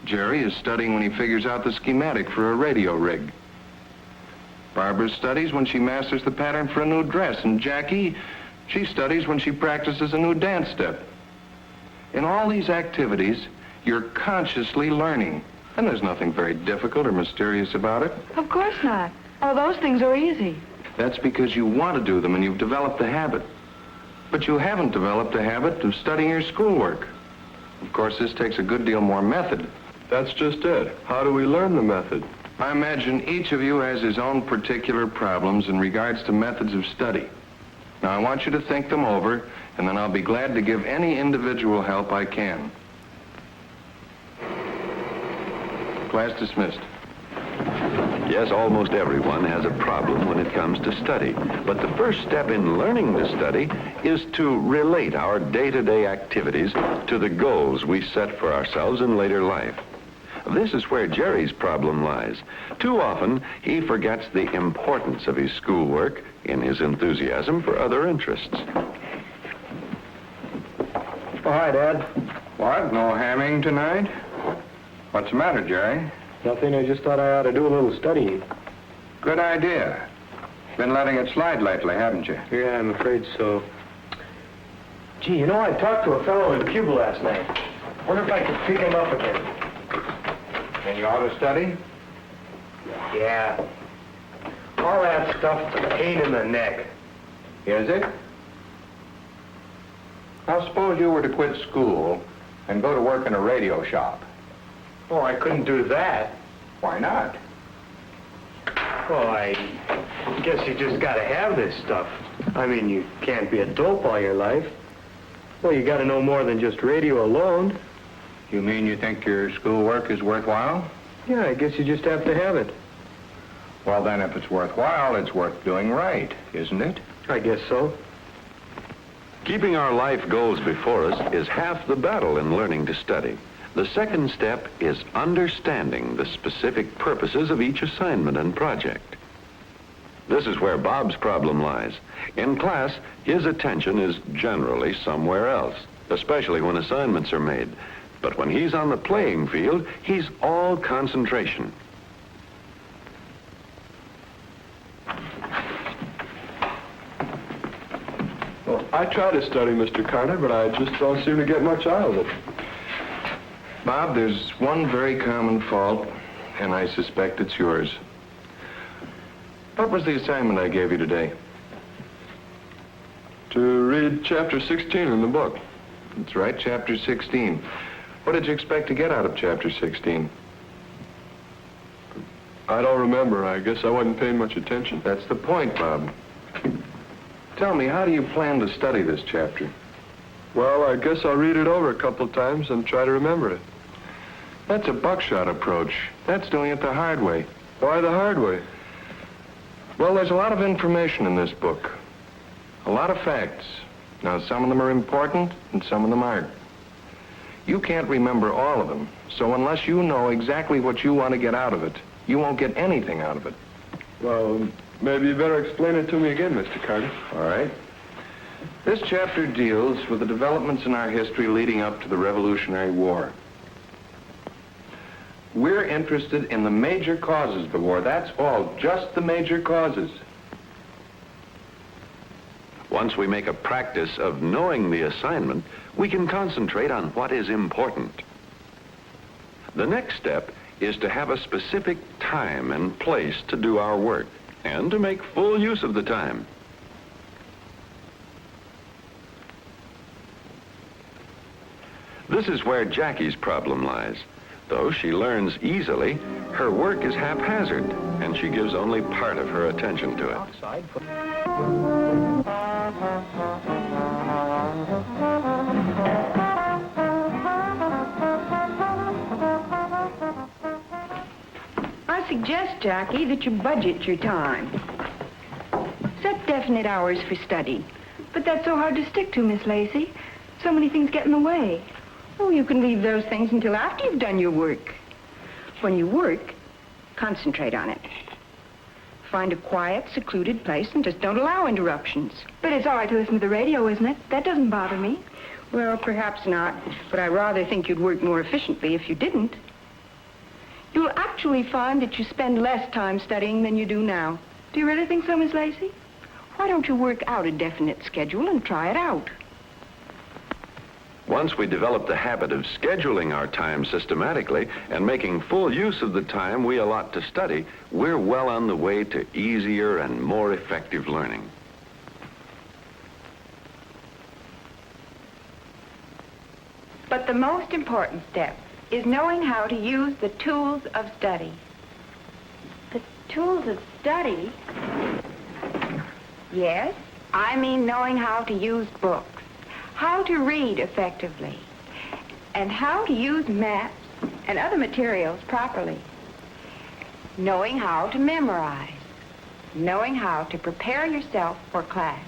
T: Jerry is studying when he figures out the schematic for a radio rig. Barbara studies when she masters the pattern for a new dress, and Jackie, she studies when she practices a new dance step. In all these activities, you're consciously learning, and there's nothing very difficult or mysterious about it.
H: Of course not. Oh, those things are easy.
T: That's because you want to do them and you've developed the habit. But you haven't developed the habit of studying your schoolwork. Of course, this takes a good deal more method.
U: That's just it. How do we learn the method?
T: I imagine each of you has his own particular problems in regards to methods of study. Now, I want you to think them over, and then I'll be glad to give any individual help I can. Class dismissed.
S: Yes, almost everyone has a problem when it comes to study. But the first step in learning to study is to relate our day-to-day activities to the goals we set for ourselves in later life. This is where Jerry's problem lies. Too often, he forgets the importance of his schoolwork in his enthusiasm for other interests.
T: Oh, hi, Dad. What? No hamming tonight? What's the matter, Jerry?
B: Nothing. I just thought I ought to do a little studying.
T: Good idea. Been letting it slide lately, haven't you?
B: Yeah, I'm afraid so. Gee, you know, I talked to a fellow in Cuba last night. Wonder if I could pick him up again.
T: And you ought to study?
B: Yeah. All that stuff's a pain in the neck.
T: Is it? Now, suppose you were to quit school and go to work in a radio shop.
B: Oh, I couldn't do that.
T: Why not?
B: Well, I guess you just gotta have this stuff. I mean, you can't be a dope all your life. Well, you gotta know more than just radio alone.
T: You mean you think your schoolwork is worthwhile?
B: Yeah, I guess you just have to have it.
T: Well, then, if it's worthwhile, it's worth doing right, isn't it?
B: I guess so.
S: Keeping our life goals before us is half the battle in learning to study. The second step is understanding the specific purposes of each assignment and project. This is where Bob's problem lies. In class, his attention is generally somewhere else, especially when assignments are made. But when he's on the playing field, he's all concentration.
U: Well, I try to study, Mr. Carter, but I just don't seem to get much out of it.
T: Bob, there's one very common fault, and I suspect it's yours. What was the assignment I gave you today?
U: To read chapter 16 in the book.
T: That's right, chapter 16. What did you expect to get out of chapter 16?
U: I don't remember. I guess I wasn't paying much attention.
T: That's the point, Bob. Tell me, how do you plan to study this chapter?
U: Well, I guess I'll read it over a couple times and try to remember it.
T: That's a buckshot approach. That's doing it the hard way.
U: Why the hard way?
T: Well, there's a lot of information in this book. A lot of facts. Now, some of them are important and some of them aren't. You can't remember all of them, so unless you know exactly what you want to get out of it, you won't get anything out of it.
U: Well, maybe you better explain it to me again, Mr. Carter.
T: All right. This chapter deals with the developments in our history leading up to the Revolutionary War. We're interested in the major causes of the war. That's all, just the major causes.
S: Once we make a practice of knowing the assignment, we can concentrate on what is important. The next step is to have a specific time and place to do our work, and to make full use of the time. This is where Jackie's problem lies. Though she learns easily, her work is haphazard, and she gives only part of her attention to it.
E: I suggest, Jackie, that you budget your time. Set definite hours for study.
V: But that's so hard to stick to, Miss Lacey. So many things get in the way.
E: Oh, you can leave those things until after you've done your work. When you work, concentrate on it. Find a quiet, secluded place and just don't allow interruptions.
V: But it's all right to listen to the radio, isn't it? That doesn't bother me.
E: Well, perhaps not, but I rather think you'd work more efficiently if you didn't. You'll actually find that you spend less time studying than you do now.
V: Do you really think so, Miss Lacey?
E: Why don't you work out a definite schedule and try it out?
S: Once we develop the habit of scheduling our time systematically and making full use of the time we allot to study, we're well on the way to easier and more effective learning.
E: But the most important step is knowing how to use the tools of study.
V: The tools of study?
E: Yes, I mean knowing how to use books, how to read effectively, and how to use maps and other materials properly. Knowing how to memorize, knowing how to prepare yourself for class.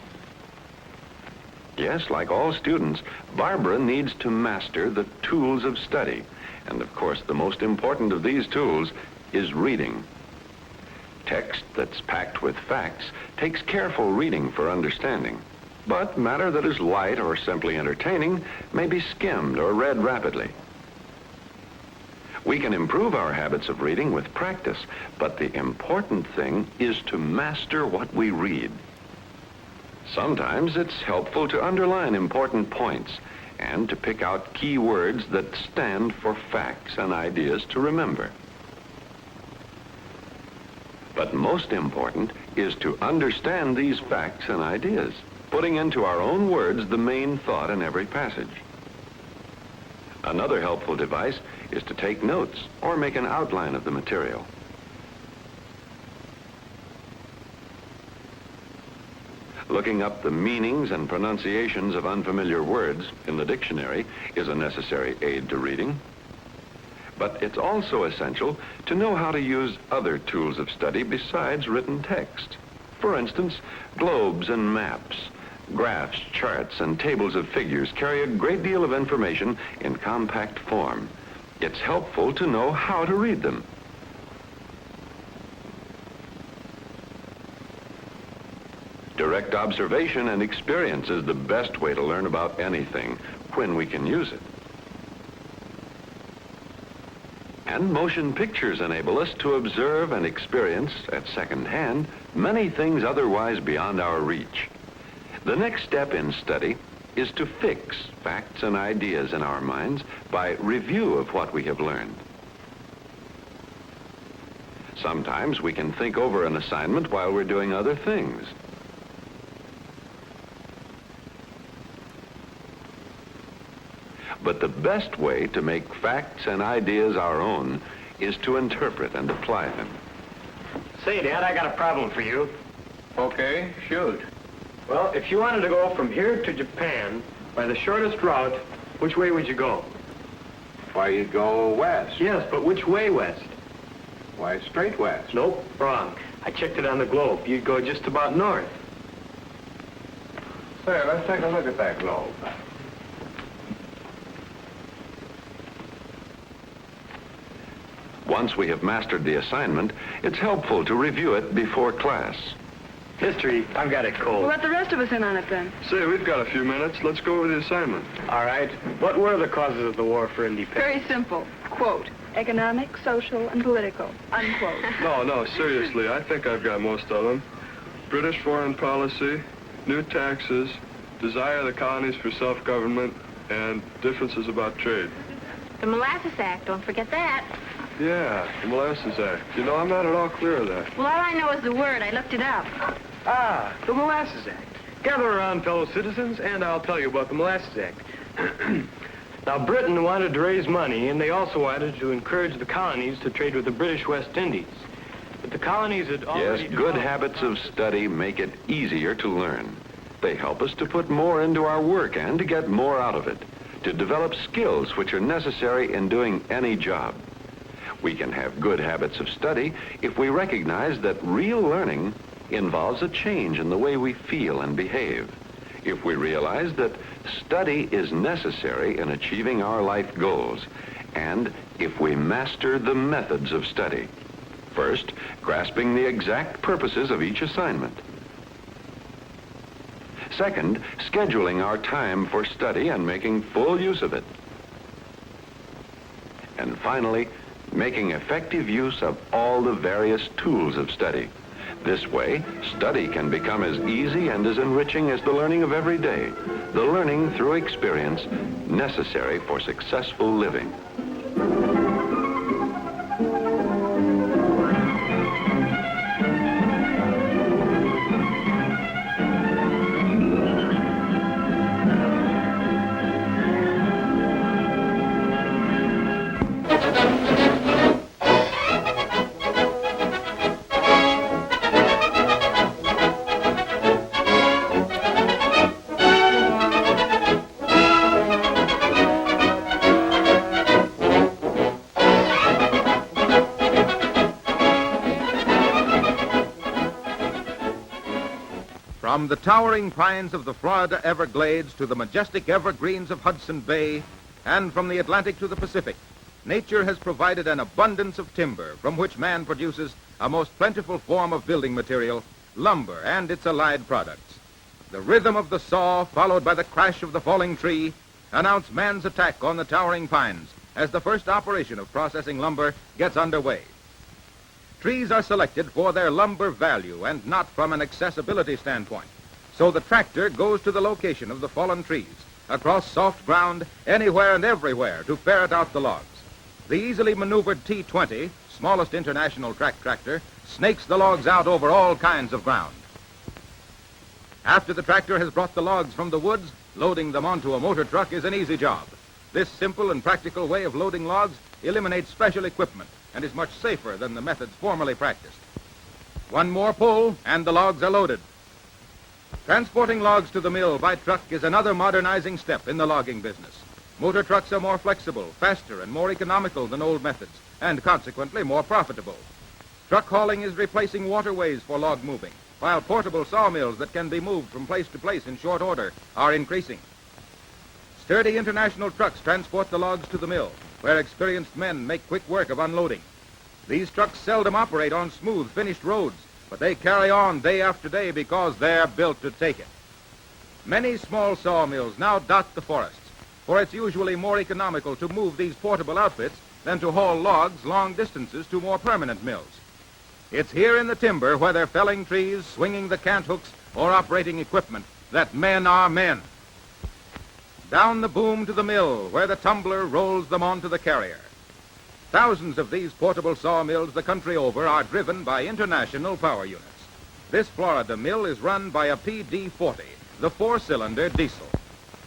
S: Yes, like all students, Barbara needs to master the tools of study. And of course, the most important of these tools is reading. Text that's packed with facts takes careful reading for understanding. But matter that is light or simply entertaining may be skimmed or read rapidly. We can improve our habits of reading with practice, but the important thing is to master what we read. Sometimes it's helpful to underline important points and to pick out key words that stand for facts and ideas to remember. But most important is to understand these facts and ideas, putting into our own words the main thought in every passage. Another helpful device is to take notes or make an outline of the material. Looking up the meanings and pronunciations of unfamiliar words in the dictionary is a necessary aid to reading. But it's also essential to know how to use other tools of study besides written text. For instance, globes and maps, graphs, charts, and tables of figures carry a great deal of information in compact form. It's helpful to know how to read them. Direct observation and experience is the best way to learn about anything when we can use it. And motion pictures enable us to observe and experience at second hand many things otherwise beyond our reach. The next step in study is to fix facts and ideas in our minds by review of what we have learned. Sometimes we can think over an assignment while we're doing other things. But the best way to make facts and ideas our own is to interpret and apply them.
B: Say, Dad, I got a problem for you.
T: Okay, shoot.
B: Well, if you wanted to go from here to Japan by the shortest route, which way would you go?
T: Why, you'd go west.
B: Yes, but which way west?
T: Why, straight west.
B: Nope, wrong. I checked it on the globe. You'd go just about north.
T: Say, let's take a look at that globe.
S: Once we have mastered the assignment, it's helpful to review it before class.
B: History, I've got it cold.
V: Well, let the rest of us in on it then.
U: Say, we've got a few minutes. Let's go over the assignment.
B: All right. What were the causes of the war for independence?
V: Very simple. Quote, economic, social, and political. Unquote.
U: No, seriously, I think I've got most of them. British foreign policy, new taxes, desire of the colonies for self-government, and differences about trade.
R: The Molasses Act, don't forget that.
U: Yeah, the Molasses Act. You know, I'm not at all clear of that.
R: Well, all I know is the word. I looked it up.
B: Ah, the Molasses Act. Gather around, fellow citizens, and I'll tell you about the Molasses Act. Now, Britain wanted to raise money, and they also wanted to encourage the colonies to trade with the British West Indies. But the colonies had already...
S: Yes, good habits of study make it easier to learn. They help us to put more into our work and to get more out of it, to develop skills which are necessary in doing any job. We can have good habits of study if we recognize that real learning involves a change in the way we feel and behave. If we realize that study is necessary in achieving our life goals, and if we master the methods of study. First, grasping the exact purposes of each assignment. Second, scheduling our time for study and making full use of it. And finally, making effective use of all the various tools of study. This way, study can become as easy and as enriching as the learning of every day, the learning through experience necessary for successful living.
A: From the towering pines of the Florida Everglades to the majestic evergreens of Hudson Bay, and from the Atlantic to the Pacific, nature has provided an abundance of timber from which man produces a most plentiful form of building material, lumber and its allied products. The rhythm of the saw, followed by the crash of the falling tree, announce man's attack on the towering pines as the first operation of processing lumber gets underway. Trees are selected for their lumber value and not from an accessibility standpoint. So the tractor goes to the location of the fallen trees, across soft ground, anywhere and everywhere to ferret out the logs. The easily maneuvered T-20, smallest international track tractor, snakes the logs out over all kinds of ground. After the tractor has brought the logs from the woods, loading them onto a motor truck is an easy job. This simple and practical way of loading logs eliminates special equipment and is much safer than the methods formerly practiced. One more pull, and the logs are loaded. Transporting logs to the mill by truck is another modernizing step in the logging business. Motor trucks are more flexible, faster, and more economical than old methods, and consequently more profitable. Truck hauling is replacing waterways for log moving, while portable sawmills that can be moved from place to place in short order are increasing. Sturdy international trucks transport the logs to the mill, where experienced men make quick work of unloading. These trucks seldom operate on smooth, finished roads, but they carry on day after day because they're built to take it. Many small sawmills now dot the forests, for it's usually more economical to move these portable outfits than to haul logs long distances to more permanent mills. It's here in the timber, whether felling trees, swinging the cant hooks, or operating equipment, that men are men. Down the boom to the mill, where the tumbler rolls them onto the carrier. Thousands of these portable sawmills the country over are driven by international power units. This Florida mill is run by a PD-40, the four-cylinder diesel.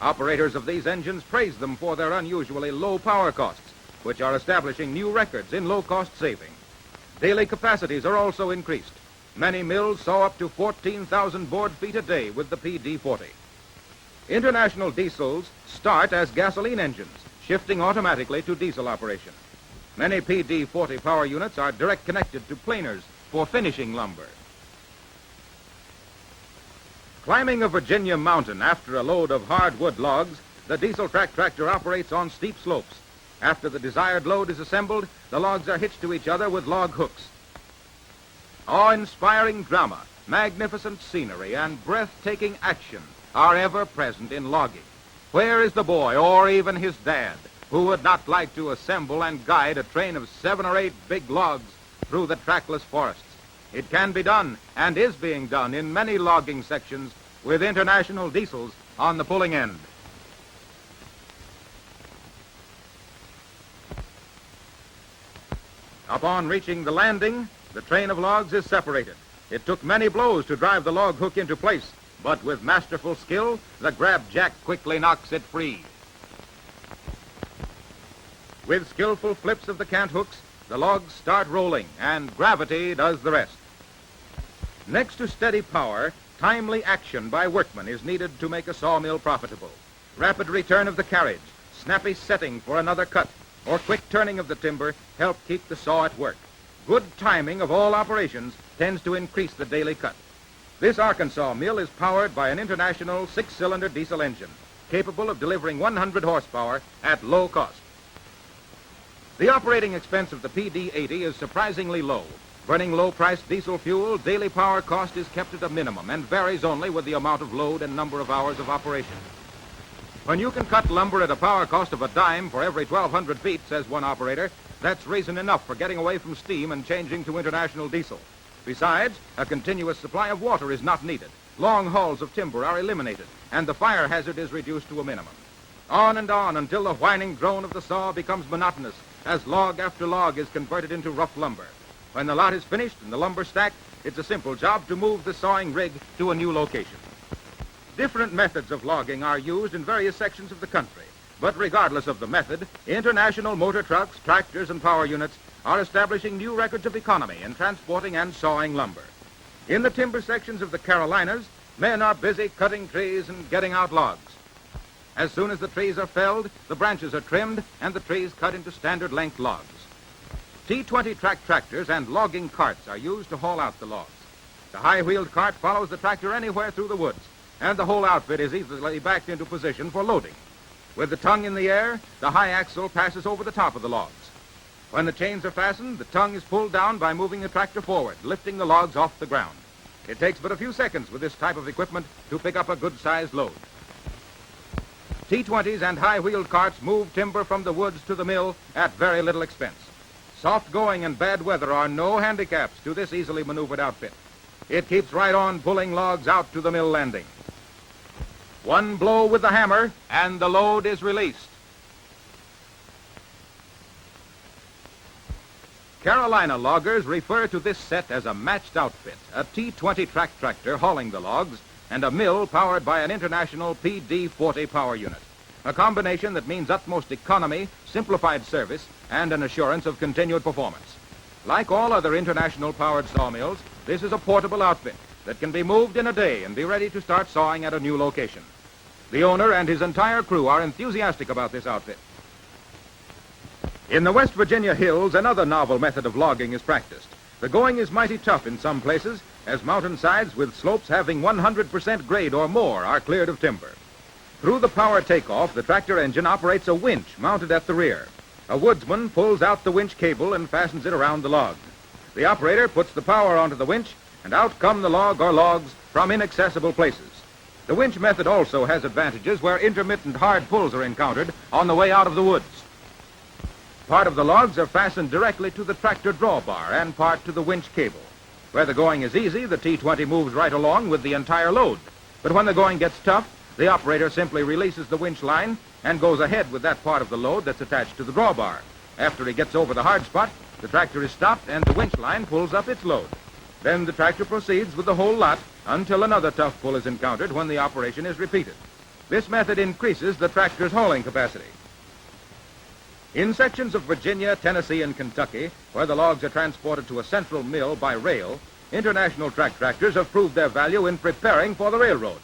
A: Operators of these engines praise them for their unusually low power costs, which are establishing new records in low-cost saving. Daily capacities are also increased. Many mills saw up to 14,000 board feet a day with the PD-40. International diesels start as gasoline engines, shifting automatically to diesel operation. Many PD-40 power units are direct connected to planers for finishing lumber. Climbing a Virginia mountain after a load of hardwood logs, the diesel track tractor operates on steep slopes. After the desired load is assembled, the logs are hitched to each other with log hooks. Awe-inspiring drama, magnificent scenery, and breathtaking action are ever present in logging. Where is the boy, or even his dad, who would not like to assemble and guide a train of 7 or 8 big logs through the trackless forests? It can be done, and is being done in many logging sections with international diesels on the pulling end. Upon reaching the landing, the train of logs is separated. It took many blows to drive the log hook into place, but with masterful skill, the grab jack quickly knocks it free. With skillful flips of the cant hooks, the logs start rolling, and gravity does the rest. Next to steady power, timely action by workmen is needed to make a sawmill profitable. Rapid return of the carriage, snappy setting for another cut, or quick turning of the timber help keep the saw at work. Good timing of all operations tends to increase the daily cut. This Arkansas mill is powered by an international 6-cylinder diesel engine, capable of delivering 100 horsepower at low cost. The operating expense of the PD-80 is surprisingly low. Burning low-priced diesel fuel, daily power cost is kept at a minimum and varies only with the amount of load and number of hours of operation. When you can cut lumber at a power cost of a dime for every 1,200 feet, says one operator, that's reason enough for getting away from steam and changing to international diesel. Besides, a continuous supply of water is not needed. Long hauls of timber are eliminated, and the fire hazard is reduced to a minimum. On and on until the whining drone of the saw becomes monotonous as log after log is converted into rough lumber. When the lot is finished and the lumber stacked, it's a simple job to move the sawing rig to a new location. Different methods of logging are used in various sections of the country, but regardless of the method, international motor trucks, tractors, and power units are establishing new records of economy in transporting and sawing lumber. In the timber sections of the Carolinas, men are busy cutting trees and getting out logs. As soon as the trees are felled, the branches are trimmed and the trees cut into standard length logs. T20 track tractors and logging carts are used to haul out the logs. The high-wheeled cart follows the tractor anywhere through the woods, and the whole outfit is easily backed into position for loading. With the tongue in the air, the high axle passes over the top of the logs. When the chains are fastened, the tongue is pulled down by moving the tractor forward, lifting the logs off the ground. It takes but a few seconds with this type of equipment to pick up a good-sized load. T20s and high-wheeled carts move timber from the woods to the mill at very little expense. Soft going and bad weather are no handicaps to this easily maneuvered outfit. It keeps right on pulling logs out to the mill landing. One blow with the hammer, and the load is released. Carolina loggers refer to this set as a matched outfit, a T20 track tractor hauling the logs, and a mill powered by an international PD-40 power unit. A combination that means utmost economy, simplified service, and an assurance of continued performance. Like all other international powered sawmills, this is a portable outfit that can be moved in a day and be ready to start sawing at a new location. The owner and his entire crew are enthusiastic about this outfit. In the West Virginia hills, another novel method of logging is practiced. The going is mighty tough in some places, as mountainsides with slopes having 100% grade or more are cleared of timber. Through the power takeoff, the tractor engine operates a winch mounted at the rear. A woodsman pulls out the winch cable and fastens it around the log. The operator puts the power onto the winch, and out come the log or logs from inaccessible places. The winch method also has advantages where intermittent hard pulls are encountered on the way out of the woods. Part of the logs are fastened directly to the tractor drawbar and part to the winch cable. Where the going is easy, the T20 moves right along with the entire load. But when the going gets tough, the operator simply releases the winch line and goes ahead with that part of the load that's attached to the drawbar. After he gets over the hard spot, the tractor is stopped and the winch line pulls up its load. Then the tractor proceeds with the whole lot until another tough pull is encountered when the operation is repeated. This method increases the tractor's hauling capacity. In sections of Virginia, Tennessee, and Kentucky, where the logs are transported to a central mill by rail, international track tractors have proved their value in preparing for the railroad.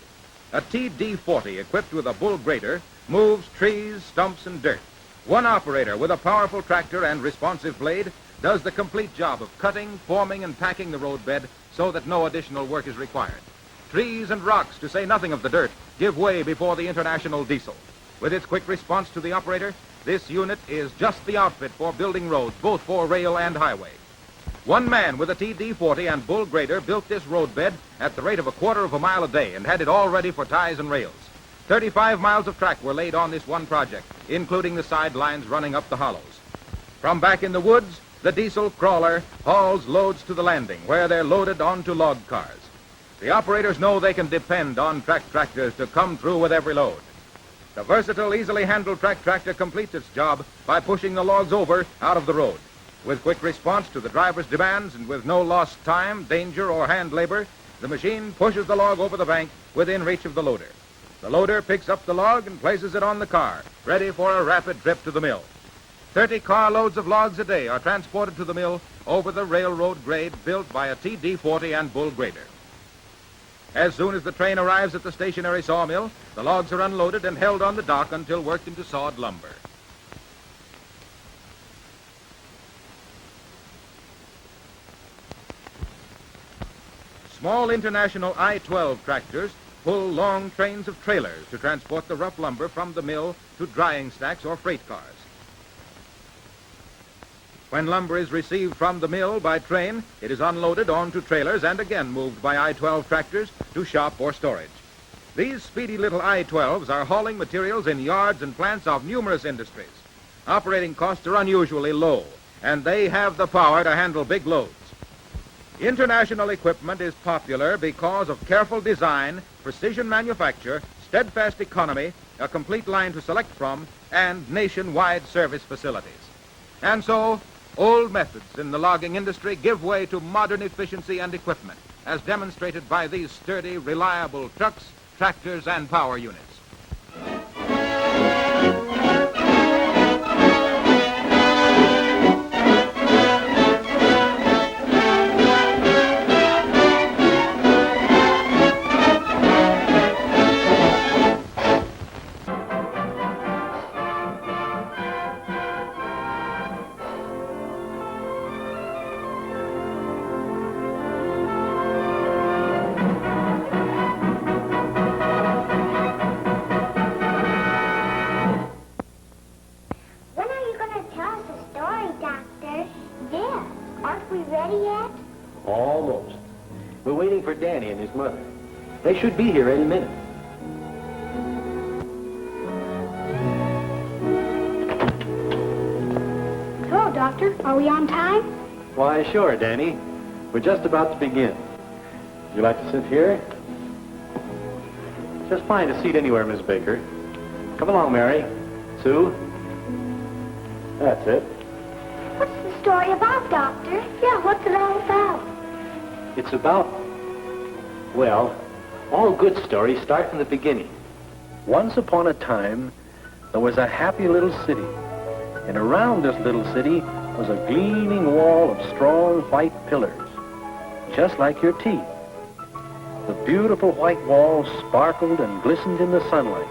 A: A TD-40 equipped with a bull grader moves trees, stumps, and dirt. One operator with a powerful tractor and responsive blade does the complete job of cutting, forming, and packing the roadbed so that no additional work is required. Trees and rocks, to say nothing of the dirt, give way before the international diesel. With its quick response to the operator, this unit is just the outfit for building roads, both for rail and highway. One man with a TD-40 and bull grader built this roadbed at the rate of 1/4 of a mile a day and had it all ready for ties and rails. 35 miles of track were laid on this one project, including the sidelines running up the hollows. From back in the woods, the diesel crawler hauls loads to the landing, where they're loaded onto log cars. The operators know they can depend on track tractors to come through with every load. The versatile, easily handled track tractor completes its job by pushing the logs over out of the road. With quick response to the driver's demands and with no lost time, danger, or hand labor, the machine pushes the log over the bank within reach of the loader. The loader picks up the log and places it on the car, ready for a rapid trip to the mill. 30 carloads of logs a day are transported to the mill over the railroad grade built by a TD-40 and bull grader. As soon as the train arrives at the stationary sawmill, the logs are unloaded and held on the dock until worked into sawed lumber. Small International I-12 tractors pull long trains of trailers to transport the rough lumber from the mill to drying stacks or freight cars. When lumber is received from the mill by train, it is unloaded onto trailers and again moved by I-12 tractors to shop or storage. These speedy little I-12s are hauling materials in yards and plants of numerous industries. Operating costs are unusually low, and they have the power to handle big loads. International equipment is popular because of careful design, precision manufacture, steadfast economy, a complete line to select from, and nationwide service facilities. And so, old methods in the logging industry give way to modern efficiency and equipment, as demonstrated by these sturdy, reliable trucks, tractors, and power units.
B: Almost. We're waiting for Danny and his mother. They should be here any minute.
O: Hello, Doctor. Are we on time?
B: Why, sure, Danny. We're just about to begin. Would you like to sit here? Just find a seat anywhere, Miss Baker. Come along, Mary. Sue. That's it.
O: What's the story about, Doctor? Yeah, what's it all about?
B: It's about, well, all good stories start from the beginning. Once upon a time, there was a happy little city. And around this little city was a gleaming wall of strong white pillars, just like your teeth. The beautiful white walls sparkled and glistened in the sunlight.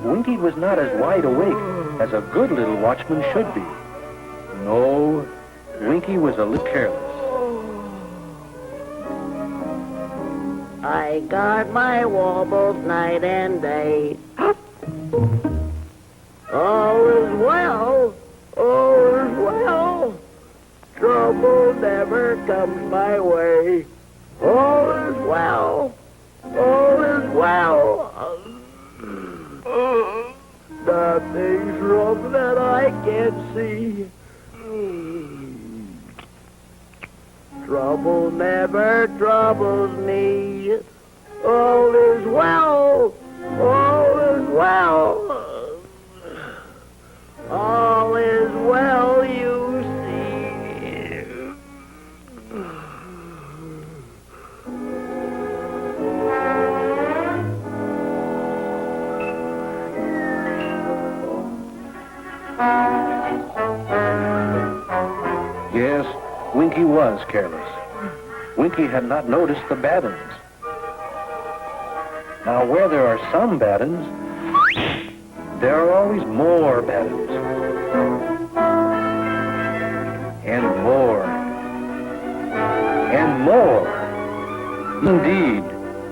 B: Winky was not as wide awake as a good little watchman should be. No, Winky was a little careless.
C: I guard my wobbles night and day. All is well, all is well. Trouble never comes my way. All is well, all is well. Nothing's wrong that I can see. Trouble never troubles me. All is well, all is well. All is well, you see.
B: Yes, Winky was careless. Winky had not noticed the bad uns. Now, where there are some bad uns, there are always more bad uns. And more. And more. Indeed,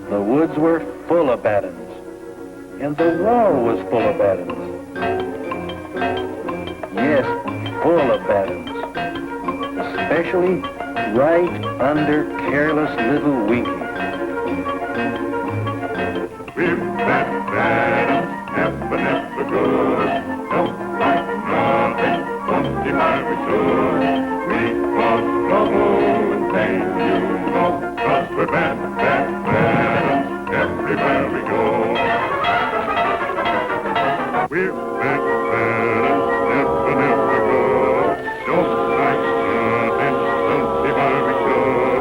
B: the woods were full of bad uns. And the wall was full of bad uns. Yes, full of bad uns. Especially right under careless little Winky.
G: We're bad, never good. Don't like nothing, funky my return. We cause trouble and pain, you know, 'cause we're bad, everywhere we go. We're bad, never good. Don't like nothing, funky my return.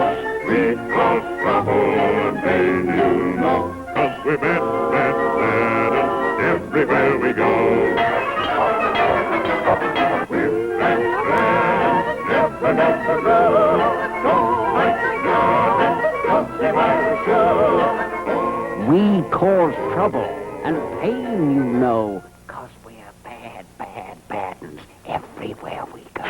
G: We cause trouble and pain, you know. 'Cause we're bad, everywhere we go. We're bad, never go. Don't like nothing, funky my return.
C: We cause trouble and pain, you know, 'cause we're bad uns everywhere we go.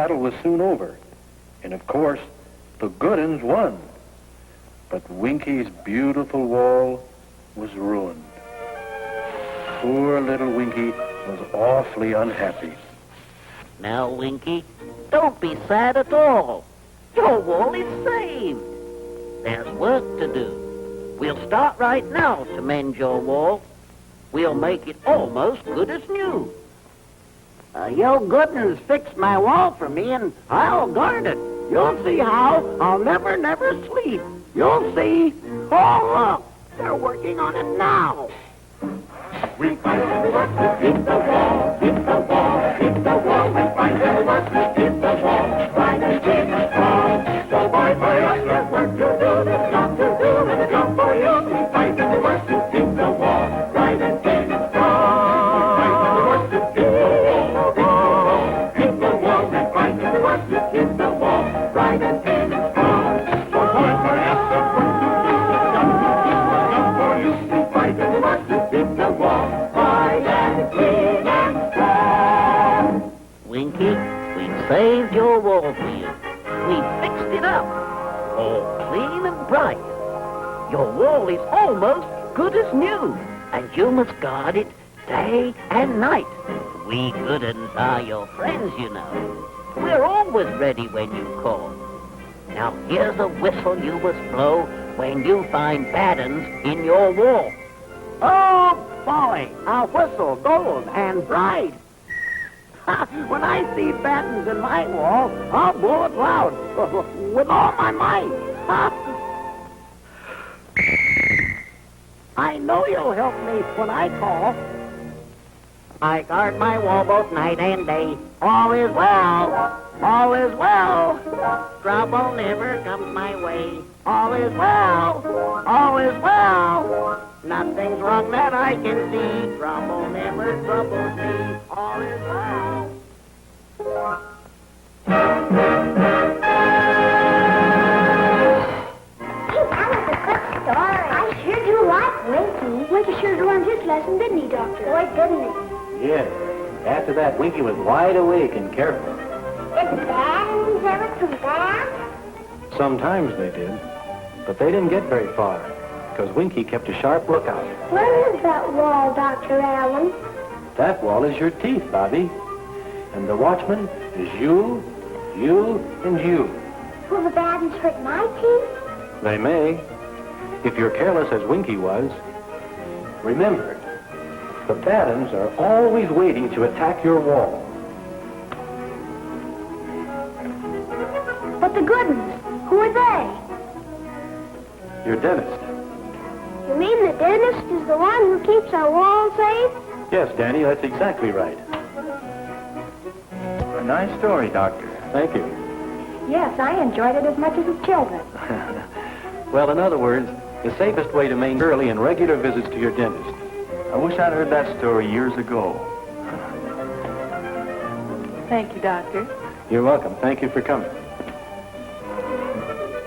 D: battle was soon over, and of course, the good uns won. But Winky's beautiful wall was ruined. Poor little Winky was awfully unhappy.
C: Now, Winky, don't be sad at all. Your wall is saved. There's work to do. We'll start right now to mend your wall. We'll make it almost good as new. Your goodness fixed my wall for me, and I'll guard it. You'll see how. I'll never, never sleep. You'll see. Oh, look. They're working on it now.
G: We find the work to keep the wall, keep the wall, keep the wall. We find the work to keep the wall, right and keep it strong. So boys, hurry up, there's work to do, there's a job to do, there's a job for you. We find the work to keep the wall, right and keep it strong. We find the work to keep the wall, keep the wall, keep the wall. We find the work to keep the wall, right and keep it strong. So boys, hurry up, there's work to do, there's a job to do, there's a job for you. We find the work to keep the wall, right and clean and strong.
C: Winky, we've saved your wall for you. We've fixed it up. All clean and bright. Your wall is almost good as new, and you must guard it day and night. We good uns are your friends, you know. We're always ready when you call. Now here's a whistle you must blow when you find bad uns in your wall. Oh, boy, a whistle gold and bright. When I see bad uns in my wall, I'll blow it loud with all my might. I know you'll help me when I call. I guard my wall both night and day. All is well, all is well. Trouble never comes my way. All is well, all is well. Nothing's wrong that I can see. Trouble never troubles me. All is well.
I: I sure do like Winky. Winky sure learned his lesson, didn't he, Doctor? Boy, didn't he?
D: Yes. After that, Winky was wide awake and careful.
I: Did the bad uns ever come back?
D: Sometimes they did, but they didn't get very far, because Winky kept a sharp lookout.
I: Where is that wall, Dr. Allen?
D: That wall is your teeth, Bobby. And the watchman is you, and you.
I: Will the bad uns hurt my teeth?
D: They may, if you're careless as Winky was. Remember, the bad uns are always waiting to attack your wall.
I: But the good uns, who are they?
D: Your dentist.
I: You mean the dentist is the one who keeps our wall safe?
D: Yes, Danny, that's exactly right. A nice story, Doctor. Thank you.
K: Yes, I enjoyed it as much as the children.
D: Well, in other words, the safest way to maintain early and regular visits to your dentist. I wish I'd heard that story years ago.
H: Thank you, Doctor.
D: You're welcome. Thank you for coming.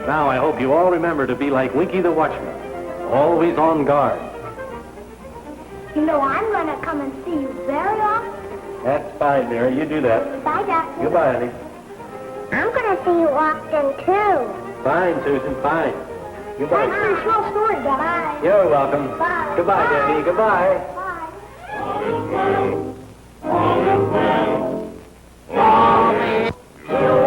D: Now, I hope you all remember to be like Winky the Watchman, always on guard.
I: You know, I'm going to come and see you very often.
D: That's fine, Mary. You do that.
I: Bye, Doctor.
D: Goodbye, honey.
I: I'm going to see you often, too.
D: Fine, Susan, fine. Goodbye.
I: Thanks for your swell story, Doctor. Bye.
D: You're welcome.
I: Bye.
D: Goodbye, Danny. Goodbye.
I: Bye.
G: All is well, all is well, all is well.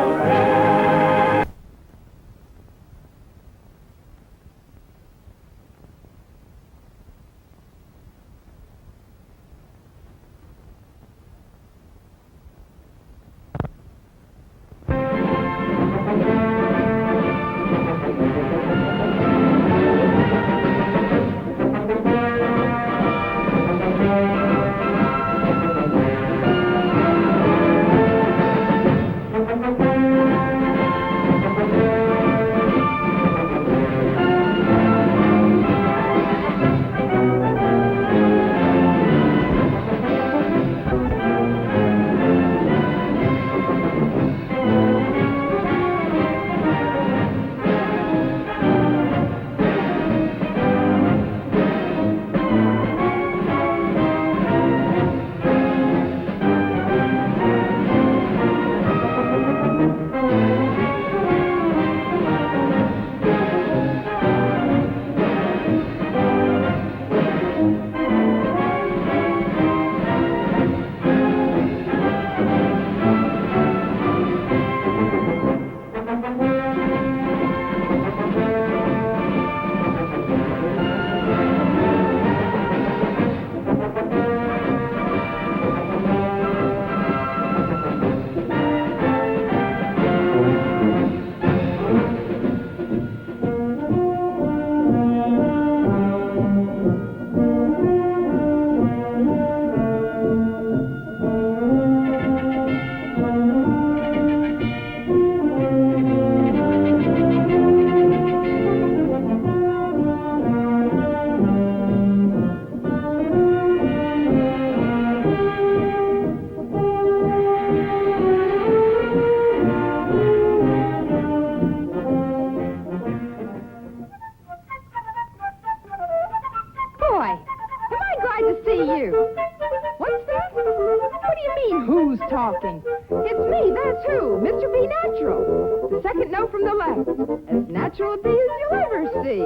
F: morning. It's me, that's who, Mr. Be Natural. The second note from the left. As natural a bee as you'll ever see.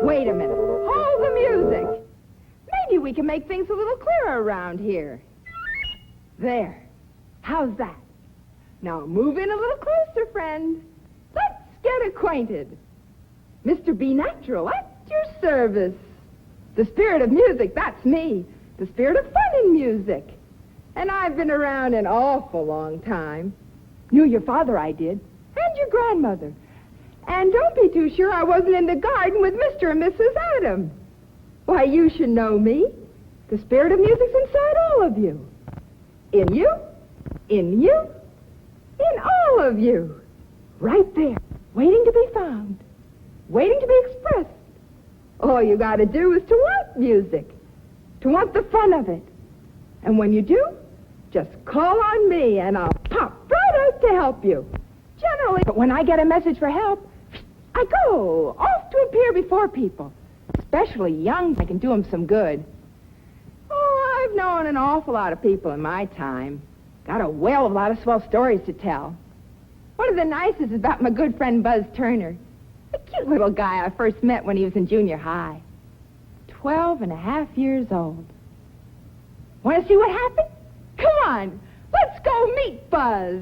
F: Wait a minute. Hold the music. Maybe we can make things a little clearer around here. There. How's that? Now move in a little closer, friend. Let's get acquainted. Mr. Be Natural, at your service. The spirit of music, that's me. The spirit of fun in music. And I've been around an awful long time. Knew your father, I did. And your grandmother. And don't be too sure I wasn't in the garden with Mr. and Mrs. Adam. Why, you should know me. The spirit of music's inside all of you. In you, in you, in all of you. Right there, waiting to be found. Waiting to be expressed. All you gotta do is to want music. To want the fun of it. And when you do, just call on me and I'll pop right out to help you. Generally, but when I get a message for help, I go off to appear before people. Especially young, I can do them some good. Oh, I've known an awful lot of people in my time. Got a whale of a lot of swell stories to tell. One of the nicest is about my good friend Buzz Turner. A cute little guy I first met when he was in junior high. 12 and a half years old. Want to see what happened? Come on, let's go meet Buzz.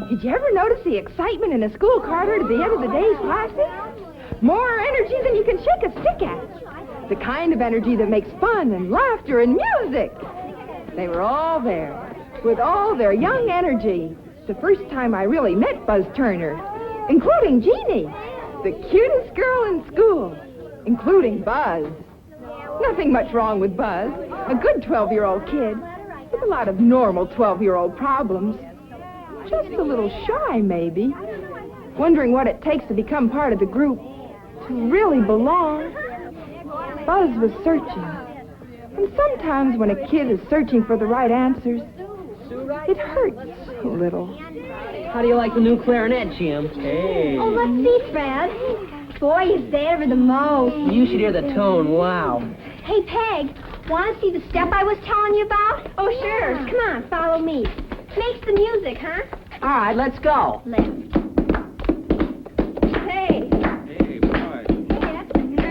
F: Did you ever notice the excitement in a school corridor at the end of the day's classes? More energy than you can shake a stick at. The kind of energy that makes fun and laughter and music. They were all there, with all their young energy. The first time I really met Buzz Turner, including Jeannie, the cutest girl in school, including Buzz. Nothing much wrong with Buzz, a good 12-year-old kid, with a lot of normal 12-year-old problems. Just a little shy, maybe, wondering what it takes to become part of the group, to really belong. Buzz was searching, and sometimes when a kid is searching for the right answers, it hurts a little.
Q: How do you like the new clarinet, Jim? Hey.
I: Oh, let's see, Fred. Boy, is that ever the most.
Q: You should hear the tone. Wow.
I: Hey, Peg, want to see the step I was telling you about? Oh, sure. Come on, follow me. Makes the music, huh?
Q: All right, let's go.
I: Left.
Q: Hey,
I: Hey.
Q: boy. Hey, that's pretty good.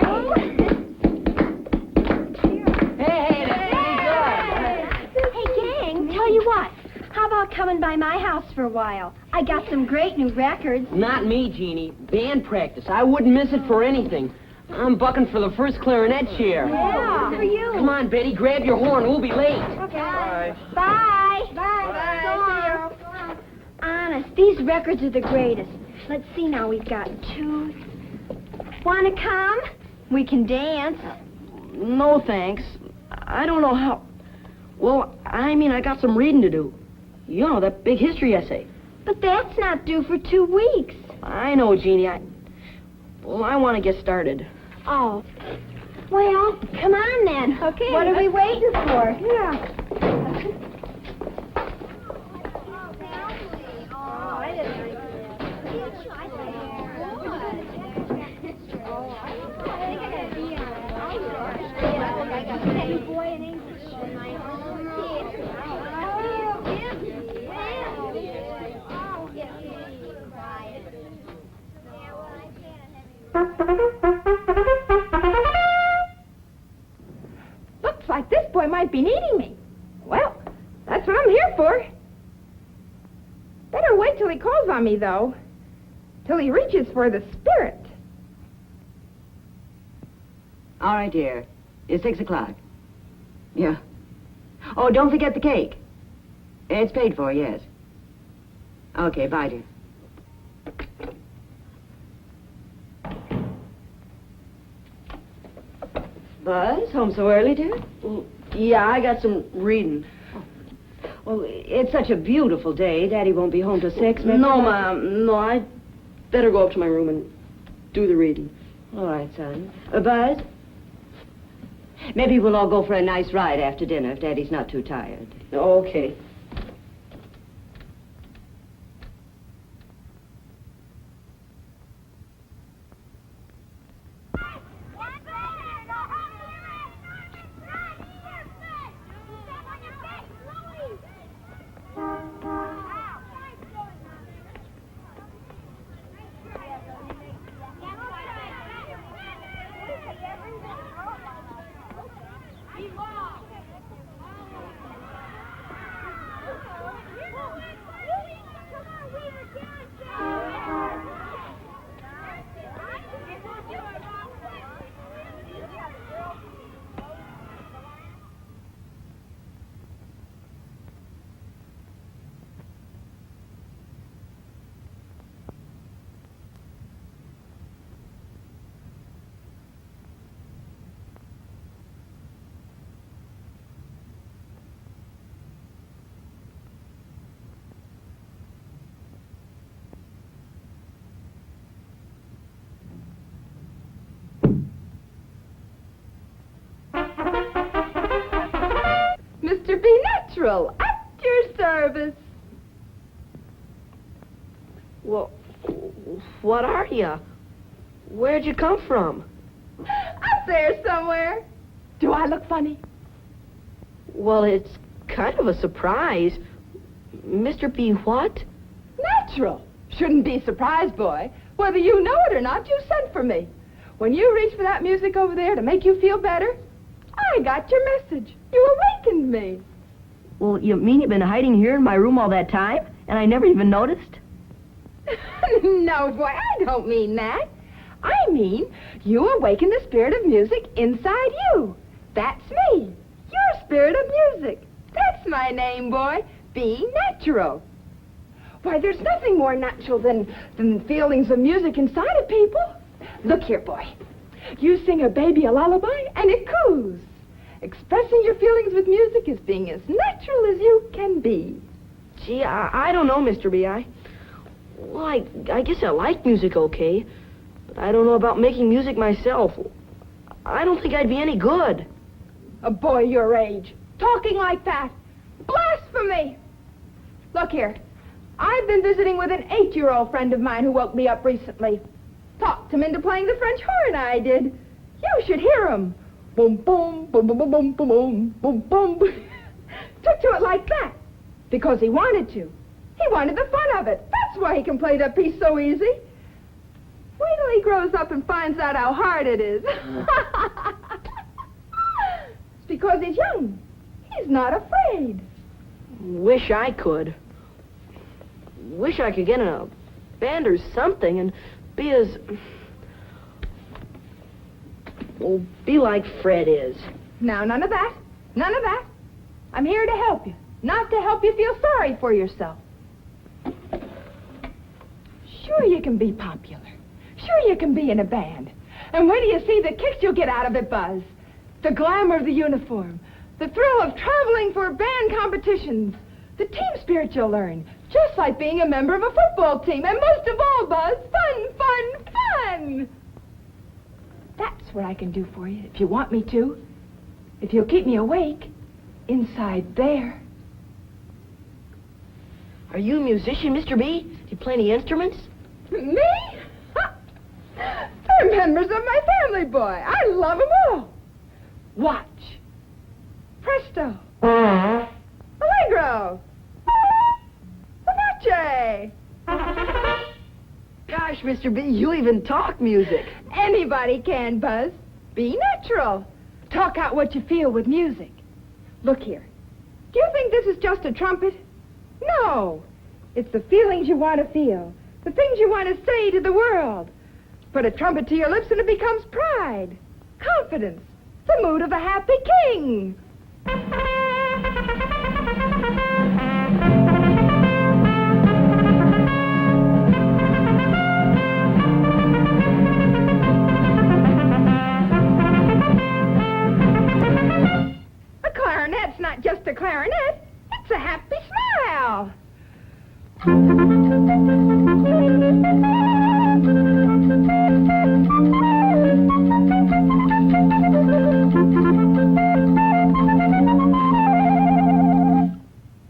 I: Hey, gang, tell you what. How about coming by my house for a while? I got some great new records.
Q: Not me, Jeannie. Band practice. I wouldn't miss it for anything. I'm bucking for the first clarinet chair.
I: Yeah, for you.
Q: Come on, Betty, grab your horn. We'll be late.
I: Okay. Bye. Bye. Bye. Bye. Honest, these records are the greatest. Let's see now, we've got two. Want to come? We can dance.
Q: No, thanks. I don't know how... Well, I mean, I got some reading to do. You know, that big history essay.
I: But that's not due for 2 weeks.
Q: I know, Jeannie. I want to get started.
I: Oh. Well, come on then. Okay. What are we waiting for? Yeah. Looks like this boy might be needing me. Well, that's what I'm here for. Better wait till he calls on me, though. Till he reaches for the spirit.
W: All right, dear. It's 6 o'clock. Yeah. Oh, don't forget the cake. It's paid for, yes. Okay, bye, dear.
Q: Buzz, home so early, dear? Well, yeah, I got some reading. Well, it's such a beautiful day. Daddy won't be home till 6, maybe? No, Mom. No, I'd better go up to my room and do the reading. All right, son. Buzz?
W: Maybe we'll all go for a nice ride after dinner if Daddy's not too tired.
Q: Okay.
F: natural, at your service.
Q: Well, what are you? Where'd you come from?
F: Up there somewhere. Do I look funny?
Q: Well, it's kind of a surprise. Mr. B. what?
F: Natural. Shouldn't be surprised, boy. Whether you know it or not, you sent for me. When you reached for that music over there to make you feel better, I got your message. You awakened me.
Q: Well, you mean you've been hiding here in my room all that time, and I never even noticed?
F: No, boy, I don't mean that. I mean, you awakened the spirit of music inside you. That's me. Your spirit of music. That's my name, boy. Be natural. Why, there's nothing more natural than feelings of music inside of people. Look here, boy. You sing a baby a lullaby, and it coos. Expressing your feelings with music is being as natural as you can be.
Q: Gee, I don't know, Mr. B. Well, I guess I like music okay, but I don't know about making music myself. I don't think I'd be any good.
F: A boy your age, talking like that. Blasphemy! Look here. I've been visiting with an 8-year-old friend of mine who woke me up recently. Talked him into playing the French horn, I did. You should hear him. Boom, boom, boom, boom, boom, boom, boom, boom, boom. Took to it like that, because he wanted to. He wanted the fun of it. That's why he can play that piece so easy. Wait till he grows up and finds out how hard it is. It's because he's young. He's not afraid.
Q: Wish I could. Wish I could get in a band or something and be as... well, be like Fred is.
F: Now, none of that. None of that. I'm here to help you, not to help you feel sorry for yourself. Sure you can be popular. Sure you can be in a band. And where do you see the kicks you'll get out of it, Buzz? The glamour of the uniform. The thrill of traveling for band competitions. The team spirit you'll learn. Just like being a member of a football team. And most of all, Buzz, fun, fun, fun! That's what I can do for you, if you want me to. If you'll keep me awake, inside there.
Q: Are you a musician, Mr. B? Do you play any instruments?
F: Me? They're members of my family, boy. I love them all. Watch. Presto. Allegro. Vivace.
Q: Gosh, Mr. B, you even talk music.
F: Anybody can, Buzz. Be natural. Talk out what you feel with music. Look here. Do you think this is just a trumpet? No. It's the feelings you want to feel. The things you want to say to the world. Put a trumpet to your lips and it becomes pride. Confidence. The mood of a happy king. A clarinet's not just a clarinet. It's a happy smile.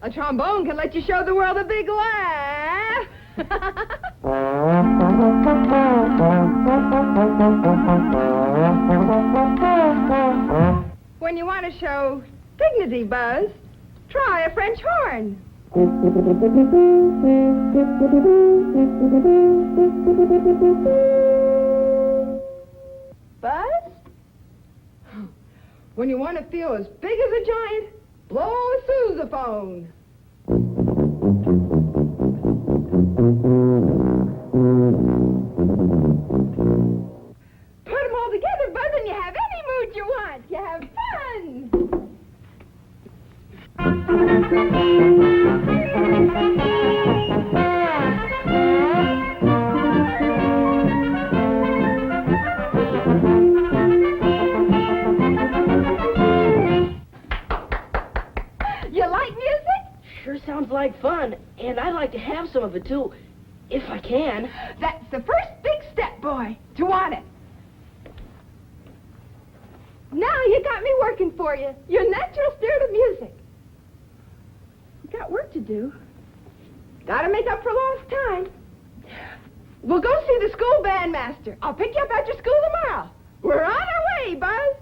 F: A trombone can let you show the world a big laugh. When you want to show dignity, Buzz, try a French horn. Buzz? When you want to feel as big as a giant, blow a sousaphone. Put them all together, Buzz, and you have any mood you want. You have fun. You like music?
Q: Sure sounds like fun, and I'd like to have some of it, too, if I can.
F: That's the first big step, boy, to want it. Now you got me working for you. Your natural spirit of music. got work to do. Gotta make up for lost time. We'll go see the school bandmaster. I'll pick you up after school tomorrow. We're on our way, Buzz.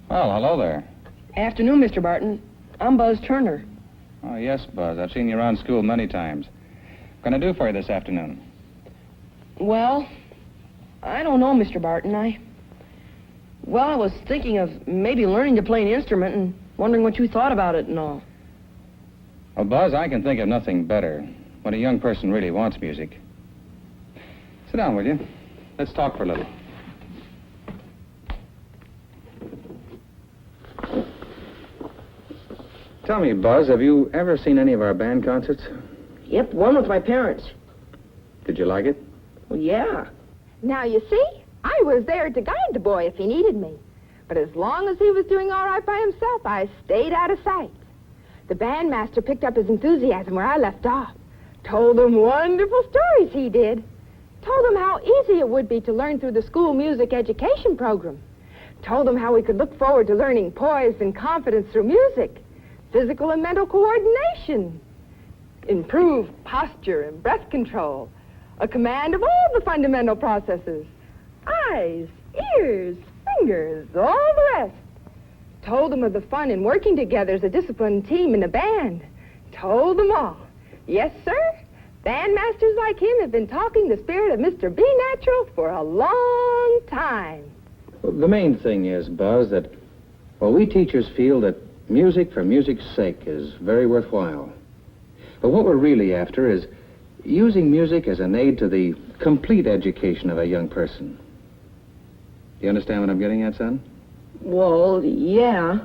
L: Well, hello there.
Q: Afternoon, Mr. Barton. I'm Buzz Turner.
L: Oh, yes, Buzz. I've seen you around school many times. What can I do for you this afternoon?
Q: Well, I don't know, Mr. Barton. I was thinking of maybe learning to play an instrument and wondering what you thought about it and all.
L: Well, Buzz, I can think of nothing better when a young person really wants music. Sit down, will you? Let's talk for a little. Tell me, Buzz, have you ever seen any of our band concerts?
Q: Yep, one with my parents.
L: Did you like it?
Q: Well, yeah.
F: Now, you see, I was there to guide the boy if he needed me. But as long as he was doing all right by himself, I stayed out of sight. The bandmaster picked up his enthusiasm where I left off. Told him wonderful stories he did. Told him how easy it would be to learn through the school music education program. Told him how we could look forward to learning poise and confidence through music. Physical and mental coordination, improved posture and breath control, a command of all the fundamental processes, eyes, ears, fingers, all the rest. Told them of the fun in working together as a disciplined team in a band. Told them all. Yes, sir, bandmasters like him have been talking the spirit of Mr. B. Natural for a long time.
L: Well, the main thing is, Buzz, that, we teachers feel that music for music's sake is very worthwhile. But what we're really after is using music as an aid to the complete education of a young person. Do you understand what I'm getting at, son?
Q: Well, yeah.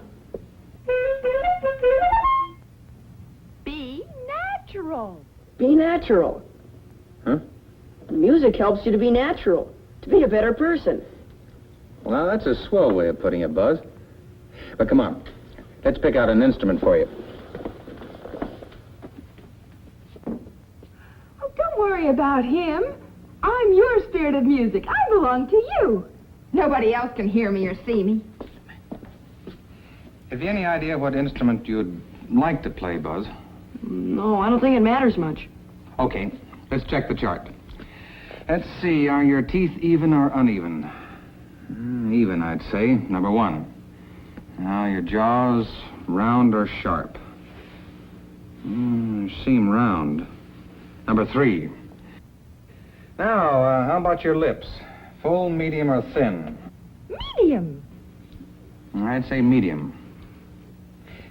F: Be natural.
Q: Be natural.
L: Huh?
Q: Music helps you to be natural, to be a better person.
L: Well, that's a swell way of putting it, Buzz. But come on. Let's pick out an instrument for you.
F: Oh, don't worry about him. I'm your spirit of music. I belong to you. Nobody else can hear me or see me.
L: Have you any idea what instrument you'd like to play, Buzz?
Q: No, I don't think it matters much.
L: Okay, let's check the chart. Let's see, are your teeth even or uneven? Even, I'd say. Number 1. Now, your jaws round or sharp? Seem round. Number 3. Now, how about your lips? Full, medium, or thin?
F: Medium.
L: I'd say medium.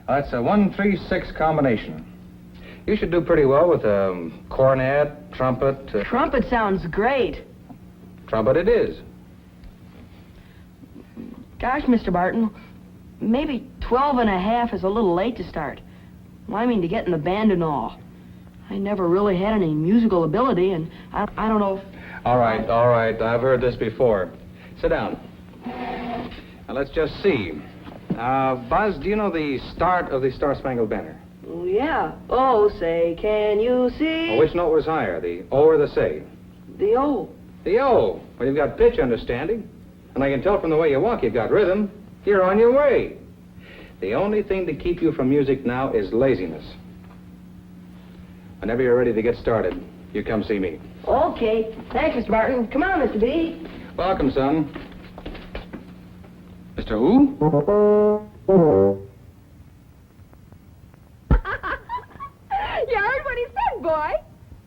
L: That's a 1-3-6 combination. You should do pretty well with a cornet, trumpet.
Q: Trumpet sounds great.
L: Trumpet it is.
Q: Gosh, Mr. Barton, maybe 12 and a half is a little late to start. Well, I mean, to get in the band and all. I never really had any musical ability, and I don't know if...
L: All right. I've heard this before. Sit down. Now, let's just see. Buzz, do you know the start of the Star-Spangled Banner?
Q: Oh, yeah. Oh, say, can you see?
L: Which note was higher, the O or the say?
Q: The O.
L: The O. Well, you've got pitch understanding. And I can tell from the way you walk, you've got rhythm. You're on your way. The only thing to keep you from music now is laziness. Whenever you're ready to get started, you come see me.
Q: Okay. Thanks, Mr. Barton. Come on, Mr. B.
L: Welcome, son. Mr. Who?
F: You heard what he said, boy.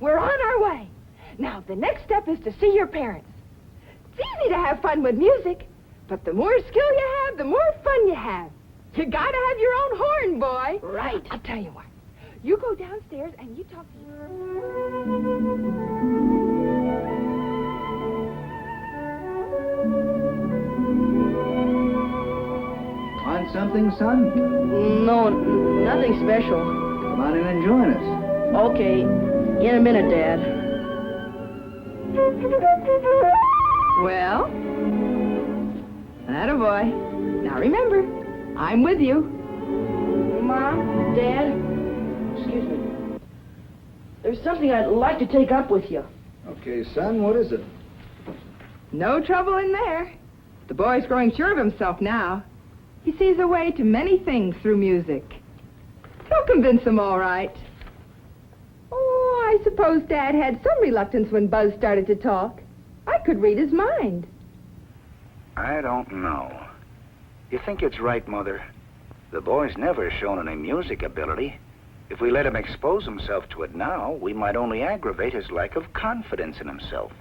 F: We're on our way. Now, the next step is to see your parents. It's easy to have fun with music, but the more skill you have, the more fun you have. You gotta have your own horn, boy.
Q: Right.
F: I'll tell you what. You go downstairs and you talk to
M: Want something, son?
Q: No, nothing special.
M: Come on in and join us.
Q: Okay. In a minute, Dad.
F: Well, attaboy. Now remember, I'm with you.
Q: Mom, Dad, excuse me. There's something I'd like to take up with you.
M: Okay, son, what is it?
F: No trouble in there. The boy's growing sure of himself now. He sees a way to many things through music. He'll convince him all right. Oh, I suppose Dad had some reluctance when Buzz started to talk. I could read his mind.
M: I don't know. You think it's right, Mother? The boy's never shown any music ability. If we let him expose himself to it now, we might only aggravate his lack of confidence in himself.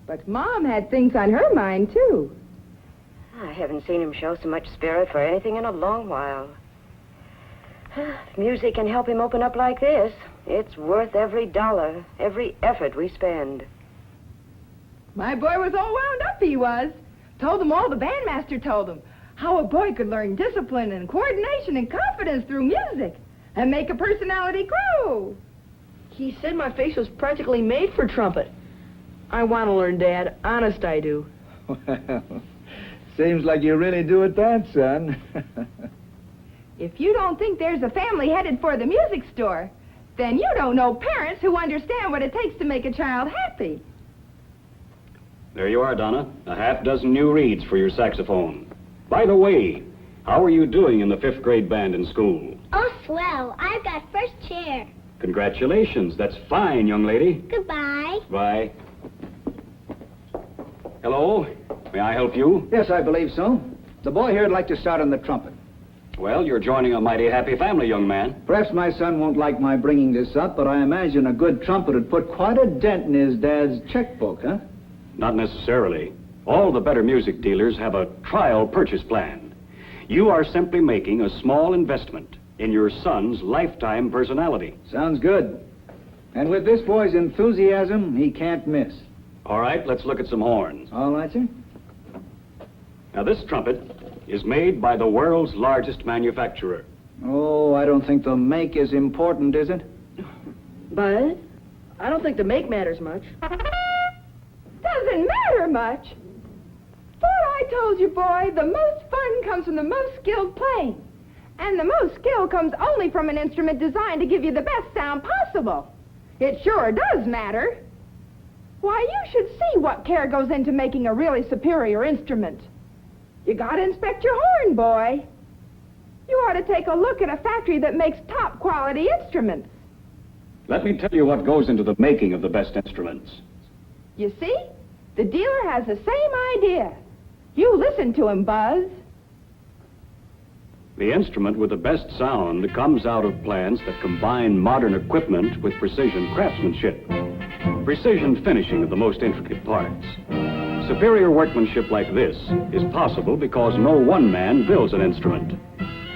F: But Mom had things on her mind, too.
J: I haven't seen him show so much spirit for anything in a long while. If music can help him open up like this, it's worth every dollar, every effort we spend.
F: My boy was all wound up, he was. Told him all the bandmaster told him. How a boy could learn discipline and coordination and confidence through music and make a personality grow.
Q: He said my face was practically made for trumpet. I want to learn, Dad. Honest, I do.
M: Well, seems like you really do at that, son.
F: If you don't think there's a family headed for the music store, then you don't know parents who understand what it takes to make a child happy.
N: There you are, Donna. A half-dozen new reeds for your saxophone. By the way, how are you doing in the 5th grade band in school?
I: Oh, swell. I've got first chair.
N: Congratulations. That's fine, young lady.
I: Goodbye.
N: Bye. Hello. May I help you?
M: Yes, I believe so. The boy here would like to start on the trumpet.
N: Well, you're joining a mighty happy family, young man.
M: Perhaps my son won't like my bringing this up, but I imagine a good trumpet would put quite a dent in his dad's checkbook, huh?
N: Not necessarily. All the better music dealers have a trial purchase plan. You are simply making a small investment in your son's lifetime personality.
M: Sounds good. And with this boy's enthusiasm, he can't miss.
N: All right, let's look at some horns.
M: All right, sir.
N: Now, this trumpet is made by the world's largest manufacturer.
M: Oh, I don't think the make is important, is it?
Q: Bud, I don't think the make matters much.
F: Doesn't matter much. Thought I told you, boy, the most fun comes from the most skilled playing. And the most skill comes only from an instrument designed to give you the best sound possible. It sure does matter. Why, you should see what care goes into making a really superior instrument. You gotta inspect your horn, boy. You ought to take a look at a factory that makes top quality instruments.
N: Let me tell you what goes into the making of the best instruments.
F: You see? The dealer has the same idea. You listen to him, Buzz.
N: The instrument with the best sound comes out of plants that combine modern equipment with precision craftsmanship. Precision finishing of the most intricate parts. Superior workmanship like this is possible because no one man builds an instrument.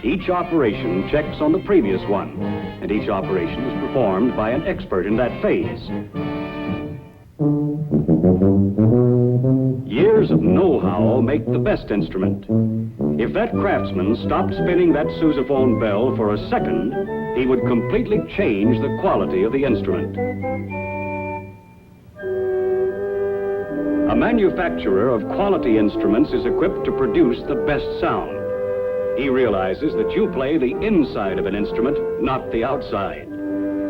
N: Each operation checks on the previous one, and each operation is performed by an expert in that phase. Years of know-how make the best instrument. If that craftsman stopped spinning that sousaphone bell for a second, he would completely change the quality of the instrument. A manufacturer of quality instruments is equipped to produce the best sound. He realizes that you play the inside of an instrument, not the outside.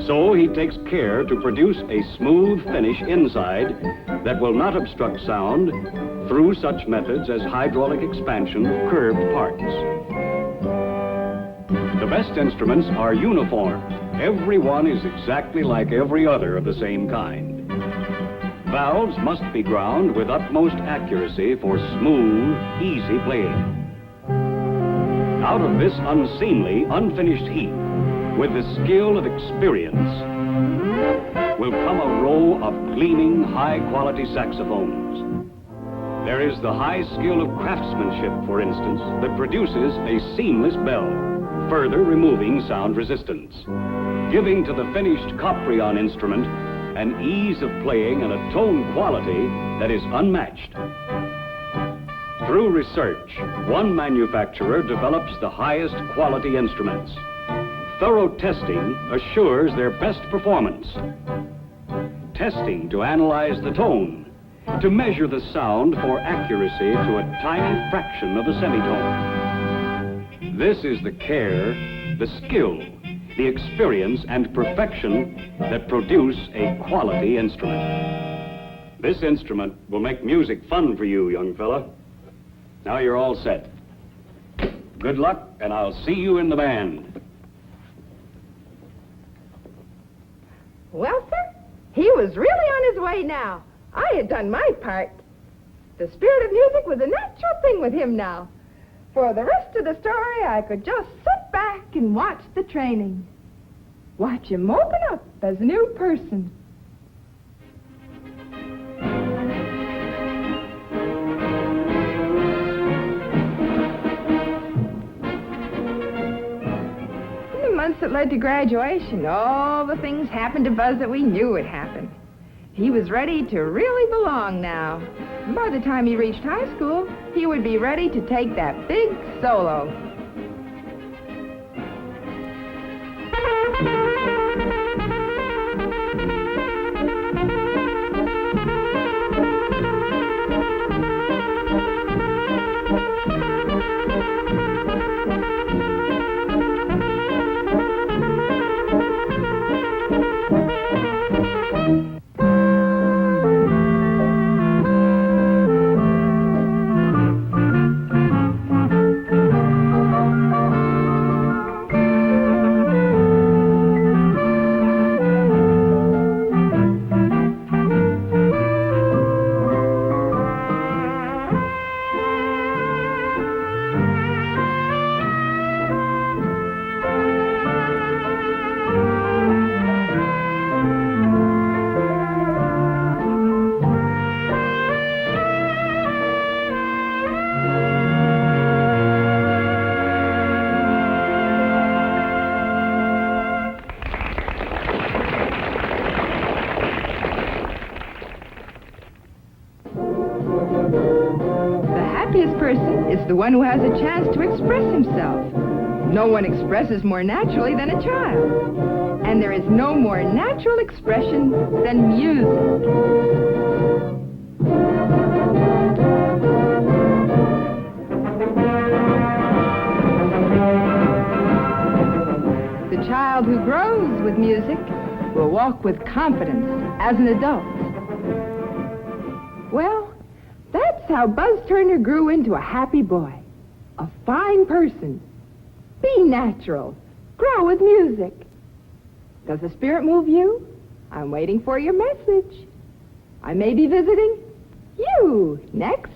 N: So he takes care to produce a smooth finish inside that will not obstruct sound through such methods as hydraulic expansion of curved parts. The best instruments are uniform. Every one is exactly like every other of the same kind. Valves must be ground with utmost accuracy for smooth, easy playing. Out of this unseemly, unfinished heap, with the skill of experience, will come a row of gleaming, high-quality saxophones. There is the high skill of craftsmanship, for instance, that produces a seamless bell, further removing sound resistance, giving to the finished Coprion instrument an ease of playing and a tone quality that is unmatched. Through research, one manufacturer develops the highest quality instruments. Thorough testing assures their best performance. Testing to analyze the tone to measure the sound for accuracy to a tiny fraction of a semitone. This is the care, the skill, the experience and perfection that produce a quality instrument. This instrument will make music fun for you, young fella. Now you're all set. Good luck, and I'll see you in the band.
F: Well, sir, he was really on his way now. I had done my part. The spirit of music was a natural thing with him now. For the rest of the story, I could just sit back and watch the training. Watch him open up as a new person. In the months that led to graduation, all the things happened to Buzz that we knew would happen. He was ready to really belong now. And by the time he reached high school, he would be ready to take that big solo. The one who has a chance to express himself. No one expresses more naturally than a child. And there is no more natural expression than music. The child who grows with music will walk with confidence as an adult. Well, that's how Buzz Turner grew into a happy boy, a fine person. Be natural. Grow with music. Does the spirit move you? I'm waiting for your message. I may be visiting you next.